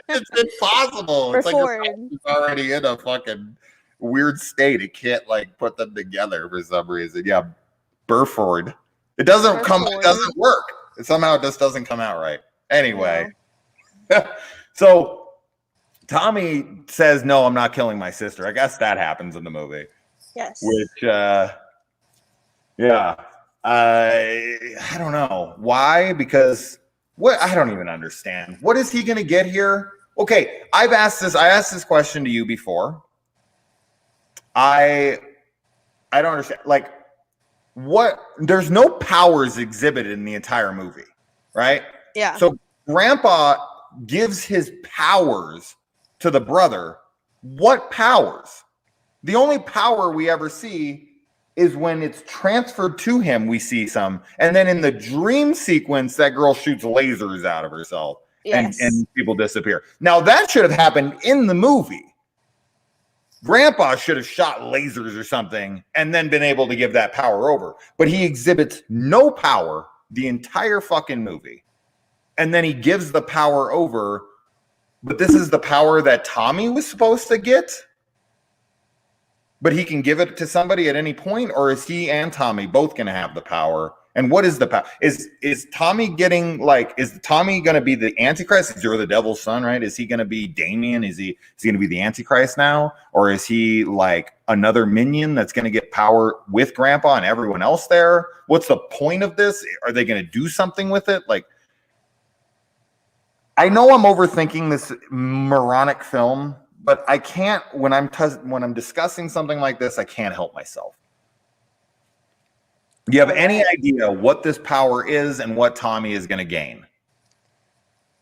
It's impossible. It's like your Burford. mouth is already in a fucking weird state. It can't like put them together for some reason. Yeah, Burford. It doesn't come. It doesn't work. Somehow it just doesn't come out right. Anyway, so Tommy says, "No, I'm not killing my sister." I guess that happens in the movie. Yes. Which, yeah, I don't know why. Because what I don't even understand. What is he going to get here? Okay, I asked this question to you before. I don't understand. Like, what? There's no powers exhibited in the entire movie, right? Yeah. So Grandpa gives his powers to the brother. What powers? The only power we ever see is when it's transferred to him, we see some. And then in the dream sequence, that girl shoots lasers out of herself. Yes. And people disappear. Now, that should have happened in the movie. Grandpa should have shot lasers or something and then been able to give that power over. But he exhibits no power the entire fucking movie. And then he gives the power over. But this is the power that Tommy was supposed to get? But he can give it to somebody at any point? Or is he and Tommy both going to have the power? And what is the power? Is Tommy getting like, is Tommy going to be the Antichrist? Is you're the devil's son, right? Is he going to be Damien? Is he going to be the Antichrist now? Or is he like another minion that's going to get power with Grandpa and everyone else there? What's the point of this? Are they going to do something with it? Like, I know I'm overthinking this moronic film, but I can't, when I'm discussing something like this, I can't help myself. Do you have any idea what this power is and what Tommy is going to gain?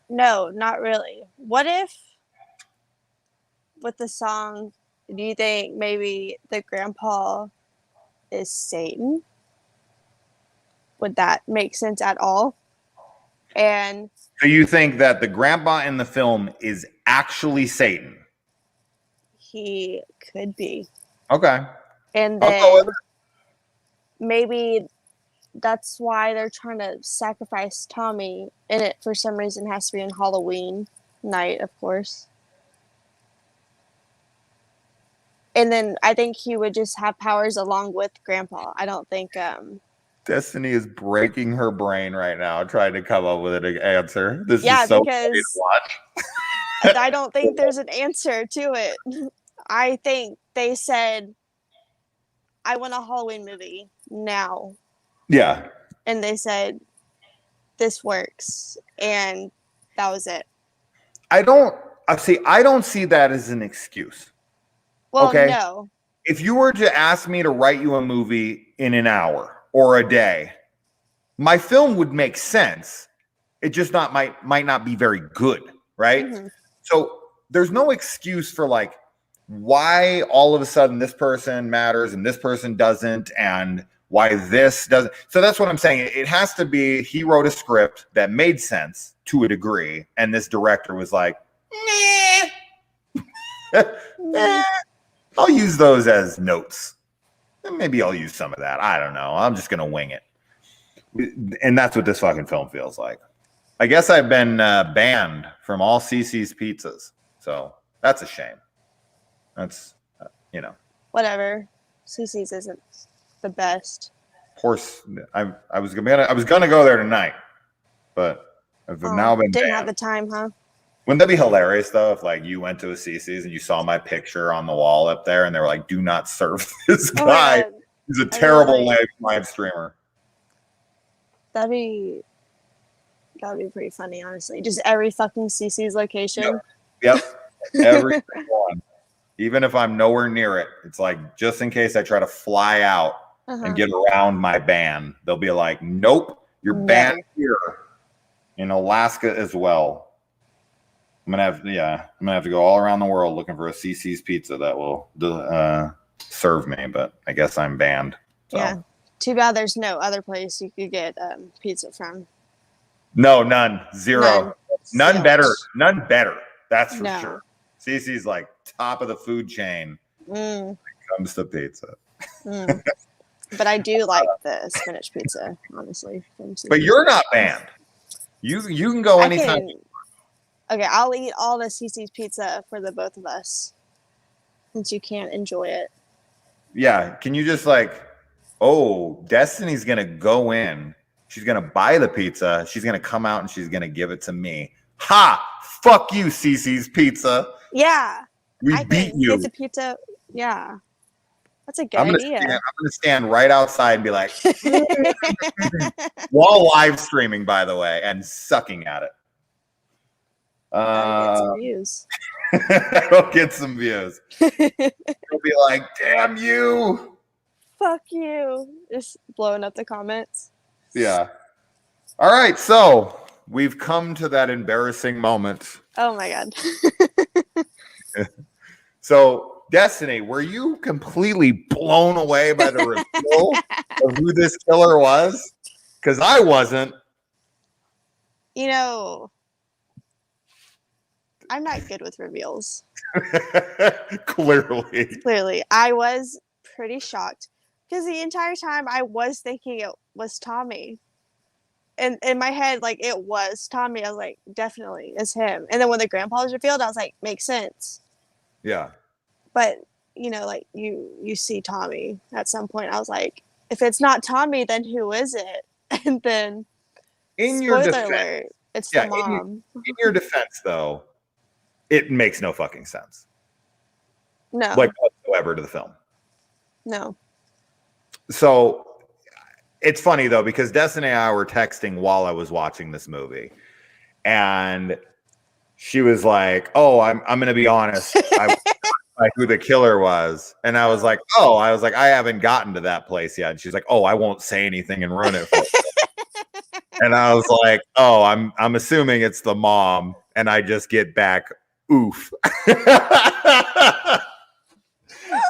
No, not really. What if with the song, do you think maybe the grandpa is Satan? Would that make sense at all? And so you think that the grandpa in the film is actually Satan? He could be. Okay. And then maybe that's why they're trying to sacrifice Tommy, and it for some reason has to be on Halloween night, of course. And then I think he would just have powers along with Grandpa. I don't think Destiny is breaking her brain right now trying to come up with an answer. This is so funny to watch. I don't think there's an answer to it. I think they said, I want a Halloween movie now. Yeah. And they said, this works. And that was it. I don't see that as an excuse. Well, okay? No. If you were to ask me to write you a movie in an hour or a day, my film would make sense. It just might not be very good, right? Mm-hmm. So there's no excuse for like why all of a sudden this person matters and this person doesn't, and why this doesn't. So that's what I'm saying. It has to be he wrote a script that made sense to a degree, and this director was like, nah. I'll use those as notes. Maybe I'll use some of that. I don't know. I'm just going to wing it. And that's what this fucking film feels like. I guess I've been banned from all CC's pizzas. So that's a shame. That's, Whatever. CC's isn't the best. Of course, I was gonna go there tonight, but I've now been didn't banned. Have the time, huh? Wouldn't that be hilarious though if like you went to a CC's and you saw my picture on the wall up there and they were like, "Do not serve this guy. He's a terrible live streamer." That'd be pretty funny, honestly. Just every fucking CC's location. Yep. Every one. Even if I'm nowhere near it, it's like just in case I try to fly out and get around my ban, they'll be like, "Nope, you're banned here in Alaska as well." I'm gonna have to go all around the world looking for a CC's pizza that will serve me, but I guess I'm banned. So. Yeah, too bad there's no other place you could get pizza from. No, none, zero, none better. That's for sure. Cece's like top of the food chain when it comes to pizza. But I do like the spinach pizza, honestly. But you're not banned. You can go anytime. Okay, I'll eat all the Cece's pizza for the both of us, since you can't enjoy it. Yeah, can you just like, oh, Destiny's gonna go in. She's gonna buy the pizza. She's gonna come out and she's gonna give it to me. Ha! Fuck you, Cece's Pizza. Yeah, We beat you. It's a pizza. Yeah, that's a good idea. I'm gonna stand right outside and be like, while live streaming, by the way, and sucking at it. Get some views. I'll get some views. He'll be like, damn you. Fuck you. Just blowing up the comments. Yeah. All right, so we've come to that embarrassing moment. Oh my God. So, Destiny, were you completely blown away by the reveal of who this killer was? Because I wasn't. You know, I'm not good with reveals. Clearly. I was pretty shocked because the entire time I was thinking it was Tommy. And in my head, like, it was Tommy. I was like, definitely, it's him. And then when the grandpa was revealed, I was like, makes sense. Yeah. But, you know, like, you see Tommy at some point. I was like, if it's not Tommy, then who is it? And then, in your spoiler defense, alert, it's the mom. In your defense, though, it makes no fucking sense. No. Like, whatsoever to the film. No. So, it's funny, though, because Destiny and I were texting while I was watching this movie. And she was like, oh, I'm going to be honest. I like who the killer was. And I was like, I haven't gotten to that place yet. And she's like, oh, I won't say anything and ruin it for you. And I was like, oh, I'm assuming it's the mom. And I just get back, oof.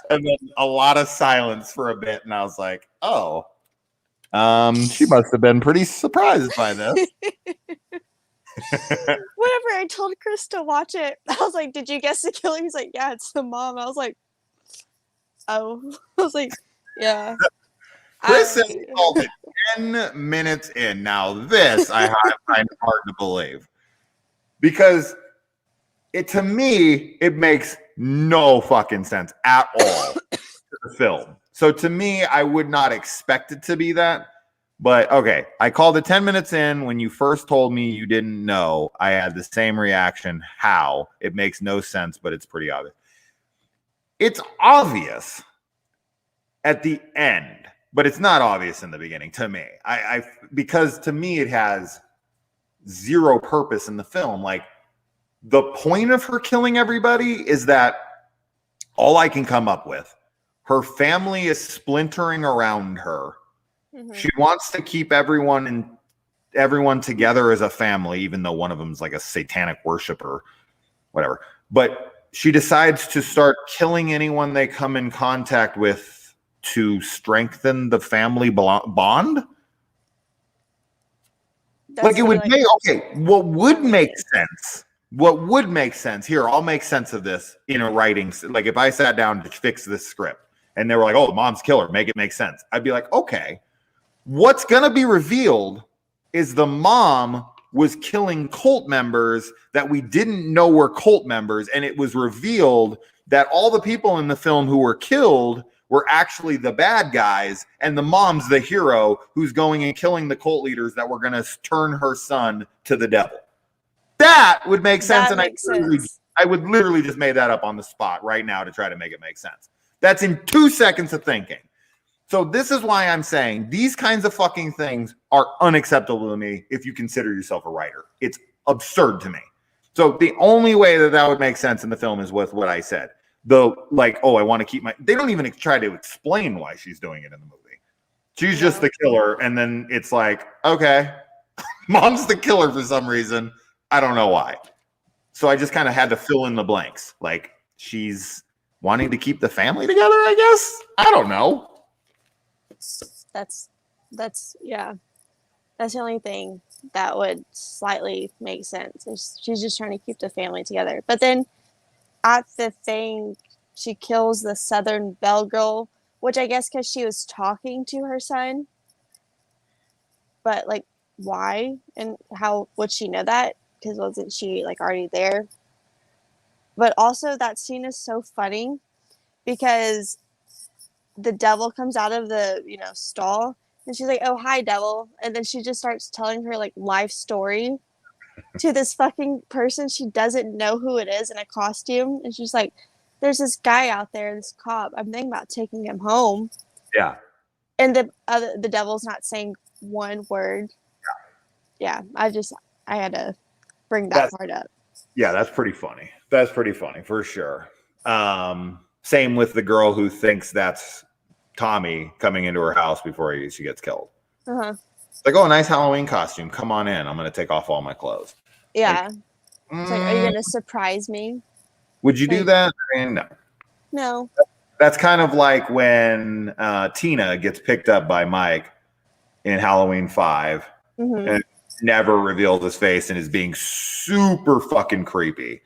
And then a lot of silence for a bit. And I was like, oh, she must have been pretty surprised by this. Whenever I told Chris to watch it, I was like, did you guess the killer? He's like, yeah, it's the mom. I was like, oh. I was like, yeah. Chris said he called it 10 minutes in. Now this I find hard to believe. Because to me, it makes no fucking sense at all to the film. So to me, I would not expect it to be that. But okay, I called it 10 minutes in. When you first told me you didn't know, I had the same reaction. How? It makes no sense, but it's pretty obvious. It's obvious at the end, but it's not obvious in the beginning to me. Because to me, it has zero purpose in the film. Like, the point of her killing everybody is that all I can come up with, her family is splintering around her. Mm-hmm. She wants to keep everyone together as a family, even though one of them is like a satanic worshiper, whatever. But she decides to start killing anyone they come in contact with to strengthen the family bond. Like, it would make, okay, what would make sense? What would make sense here? I'll make sense of this in a writing. Like, if I sat down to fix this script and they were like, oh, the mom's killer, make it make sense. I'd be like, okay, what's going to be revealed is the mom was killing cult members that we didn't know were cult members. And it was revealed that all the people in the film who were killed were actually the bad guys. And the mom's the hero who's going and killing the cult leaders that were going to turn her son to the devil. That would make sense. I would literally just make that up on the spot right now to try to make it make sense. That's in 2 seconds of thinking. So this is why I'm saying these kinds of fucking things are unacceptable to me if you consider yourself a writer. It's absurd to me. So the only way that would make sense in the film is with what I said. I want to keep they don't even try to explain why she's doing it in the movie. She's just the killer. And then it's like, okay, mom's the killer for some reason. I don't know why. So I just kind of had to fill in the blanks. Like, she's wanting to keep the family together, I guess. I don't know. That's yeah. That's the only thing that would slightly make sense. She's just trying to keep the family together. But then at the thing, she kills the Southern Belle girl, which I guess because she was talking to her son. But like, why and how would she know that? Because wasn't she like already there? But also, that scene is so funny because the devil comes out of the stall, and she's like, "Oh, hi, devil," and then she just starts telling her like life story to this fucking person she doesn't know who it is in a costume, and she's like, "There's this guy out there, this cop. I'm thinking about taking him home." Yeah. And the devil's not saying one word. Yeah, I had to bring that part up. Yeah, that's pretty funny. That's pretty funny for sure. Same with the girl who thinks that's Tommy coming into her house before she gets killed. Uh-huh. It's like, oh, nice Halloween costume. Come on in. I'm going to take off all my clothes. Yeah. It's like, are you going to surprise me? Would you do that? I mean, no. No. That's kind of like when Tina gets picked up by Mike in Halloween 5 and never reveals his face and is being super fucking creepy.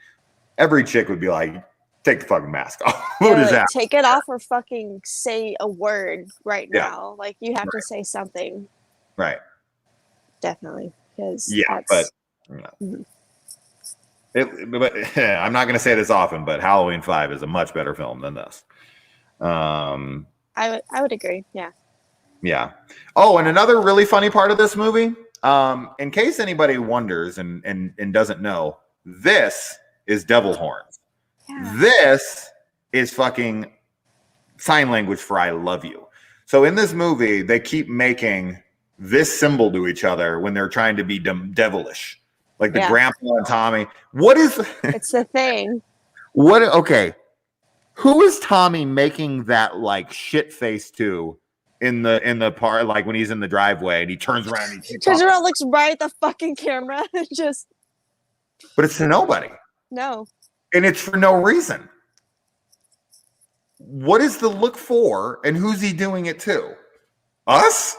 Every chick would be like, take the fucking mask off. What is that? Take it off or fucking say a word right now. Like, you have to say something. Right. Definitely. Because but I'm not going to say this often, but Halloween 5 is a much better film than this. I would agree. Yeah. Yeah. Oh, and another really funny part of this movie, in case anybody wonders and doesn't know, this is devil horns. Yeah. This is fucking sign language for I love you. So in this movie, they keep making this symbol to each other when they're trying to be devilish. Like the grandpa and Tommy. What is it's the thing. Okay. Who is Tommy making that like shit face to in the part, like when he's in the driveway and he turns around and he turns around, looks right at the fucking camera, just. But it's to nobody. No. And it's for no reason. What is the look for, and who's he doing it to? Us.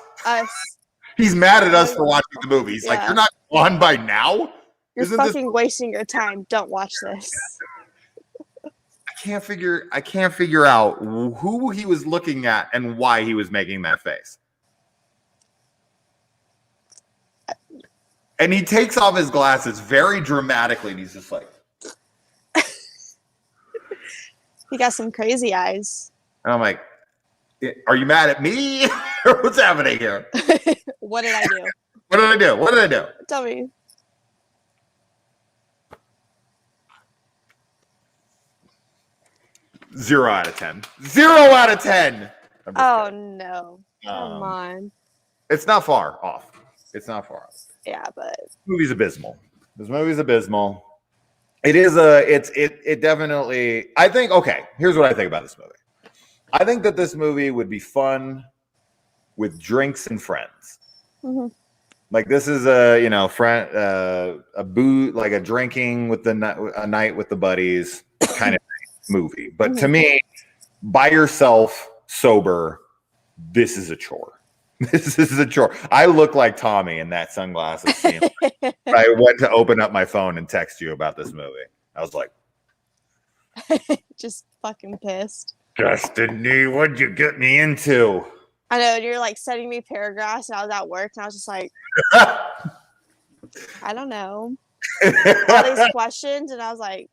He's mad at us for watching the movie. He's like, "You're not on by now. You're fucking wasting your time. Don't watch this." I can't figure out who he was looking at and why he was making that face. And he takes off his glasses very dramatically, and he's just like, he got some crazy eyes. And I'm like, are you mad at me? Or what's happening here? What did I do? What did I do? Tell me. Zero out of 10. 0 out of 10. Oh, no. Come on. It's not far off. Yeah, but this movie's abysmal. It definitely, I think, okay, here's what I think about this movie. I think that this movie would be fun with drinks and friends. Mm-hmm. Like this is a booze, like a drinking with a night with the buddies kind of movie. But to me, by yourself, sober, this is a chore. This is a chore. I look like Tommy in that sunglasses scene. I went to open up my phone and text you about this movie. I was like, just fucking pissed. Destiny, what'd you get me into? I know, you're like sending me paragraphs, and I was at work, and I was just like, I don't know. All these questions, and I was like,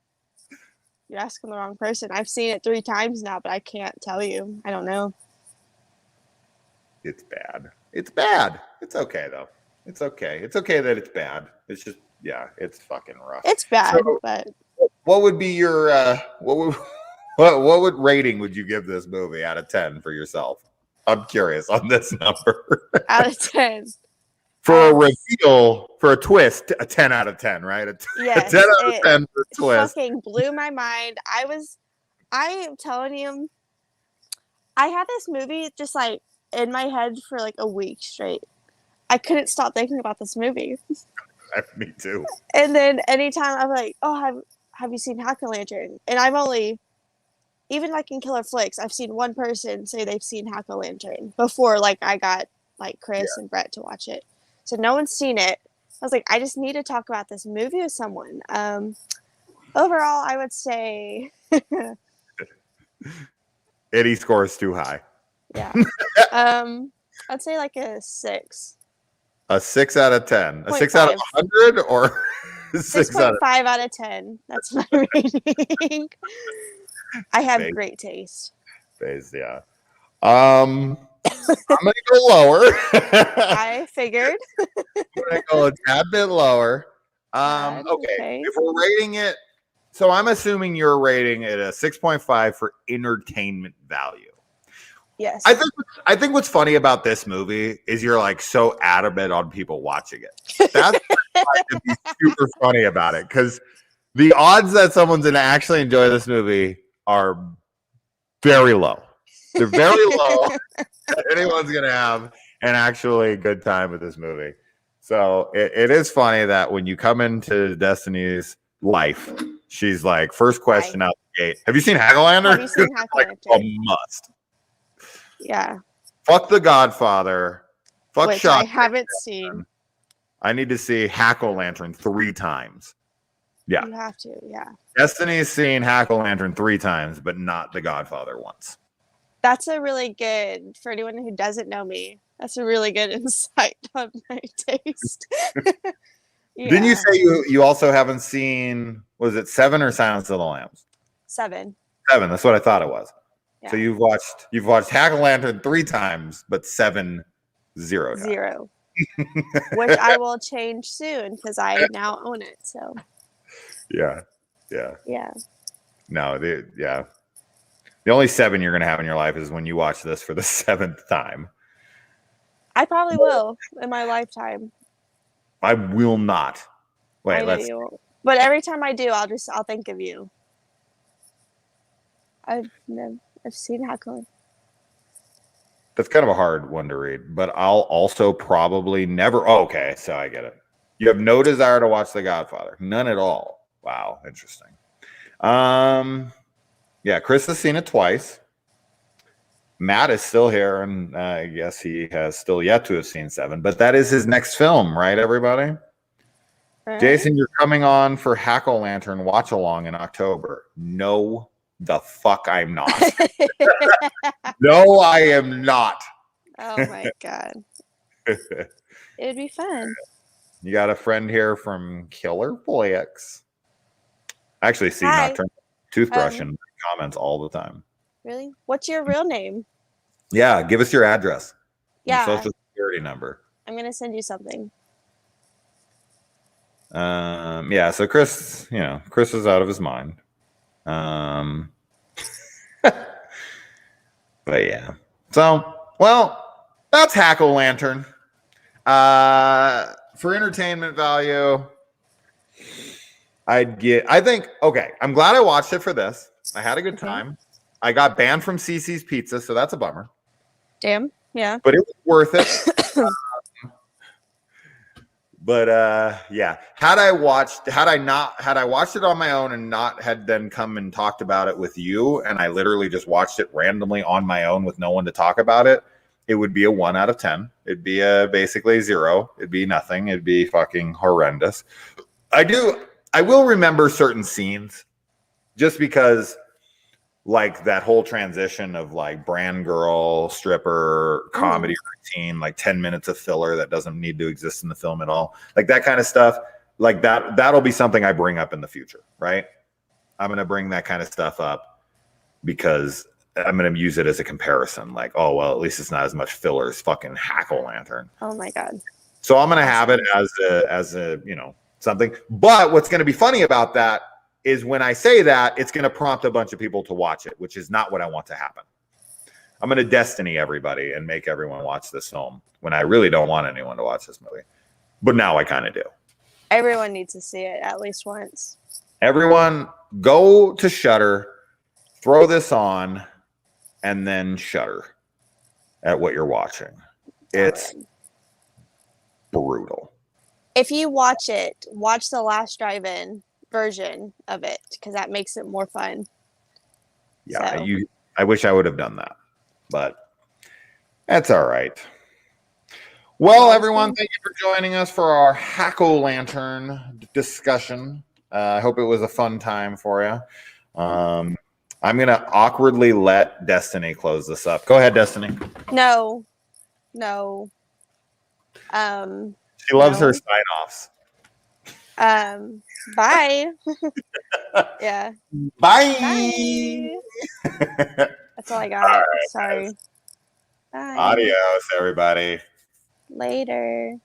you're asking the wrong person. I've seen it 3 times now, but I can't tell you. I don't know. It's bad. It's okay, though. It's okay that it's bad. It's just, it's fucking rough. It's bad, but what would be your what rating would you give this movie out of 10 for yourself? I'm curious on this number. Out of 10. For a reveal, for a twist, a 10 out of 10, right? Yes, a 10 out of 10 for a twist. Fucking blew my mind. I am telling you, I had this movie just like in my head for like a week straight. I couldn't stop thinking about this movie. Me too. And then anytime I'm like, oh, have you seen Hack-O-Lantern? And I've only, even like in Killer Flicks, I've seen one person say they've seen Hack-O-Lantern before, like I got like Chris and Brett to watch it. So no one's seen it. I was like, I just need to talk about this movie with someone. Overall, I would say, Eddie scores too high. yeah. I'd say like a 6. A 6 out of 10. A 6 out of 6.5. 100 or 6 out of 6.5 out of 10. That's my rating. I have Phase. great taste. Phase, yeah. I'm gonna go lower. I figured. I'm gonna go a tad bit lower. Okay. If we're rating it, so I'm assuming you're rating it a 6.5 for entertainment value. Yes. I think what's funny about this movie is you're like so adamant on people watching it. That's to be super funny about it, because the odds that someone's gonna actually enjoy this movie are very low. They're very low that anyone's gonna have an actually good time with this movie. So it is funny that when you come into Destiny's life, she's like, first question out the gate, have you seen Hagelander? Have you seen Hagelander? Like, a must. Yeah. Fuck The Godfather. Fuck Which Shot. I haven't seen. I need to see Hack-O-Lantern 3 times. Yeah. You have to, yeah. Destiny's seen Hack-O-Lantern 3 times, but not The Godfather once. That's a really good, for anyone who doesn't know me, that's a really good insight on my taste. Yeah. Didn't you say you also haven't seen, was it 7 or Silence of the Lambs? 7. 7, that's what I thought it was. Yeah. So you've watched Hack-O-Lantern 3 times, but 7 0 times. 0. Which I will change soon because I now own it. So Yeah. No, the only 7 you're gonna have in your life is when you watch this for the 7th time. I probably will in my lifetime. I will not. Wait, let's. But every time I do, I'll think of you. I've seen Hackler. That's kind of a hard one to read, but I'll also probably never. Oh, okay, so I get it. You have no desire to watch The Godfather, none at all. Wow, interesting. Yeah, Chris has seen it twice. Matt is still here, and I guess he has still yet to have seen 7, but that is his next film, right, everybody? Right. Jason, you're coming on for Hack-O-Lantern Watch Along in October. No, the fuck I'm not. No, I am not. Oh my God. It would be fun. You got a friend here from Killer Flicks. I actually see Nocturnal Toothbrush in comments all the time. Really? What's your real name? Yeah, give us your address. Yeah. Your social security number. I'm going to send you something. Yeah, so Chris is out of his mind. But yeah. So, well, that's Hack-O-Lantern. For entertainment value, I'm glad I watched it for this. I had a good time. I got banned from CC's Pizza, so that's a bummer. Damn. Yeah. But it was worth it. Yeah, had I watched it on my own and not had then come and talked about it with you, and I literally just watched it randomly on my own with no one to talk about it, it would be a 1 out of 10. It'd be basically 0. It'd be nothing. It'd be fucking horrendous. I will remember certain scenes just because, like, that whole transition of like brand girl, stripper, comedy routine, like 10 minutes of filler that doesn't need to exist in the film at all. Like that kind of stuff, like that'll be something I bring up in the future, right? I'm going to bring that kind of stuff up because I'm going to use it as a comparison. Like, oh, well, at least it's not as much filler as fucking Hack-O-Lantern. Oh my God. So I'm going to have it as a, something. But what's going to be funny about that is when I say that, it's going to prompt a bunch of people to watch it, which is not what I want to happen. I'm going to destiny everybody and make everyone watch this film when I really don't want anyone to watch this movie. But now I kind of do. Everyone needs to see it at least once. Everyone go to Shudder, throw this on, and then shudder at what you're watching. It's brutal. If you watch it, watch the Last Drive-In version of it because that makes it more fun. Yeah, so. I wish I would have done that, but that's all right. Well, everyone, thank you for joining us for our Hack-O-Lantern discussion. I hope it was a fun time for you. I'm gonna awkwardly let Destiny close this up. Go ahead, Destiny. No. She loves her No. sign-offs. Bye. Yeah. Bye. Bye. That's all I got. All right, Sorry. guys. Bye. Adios, everybody. Later.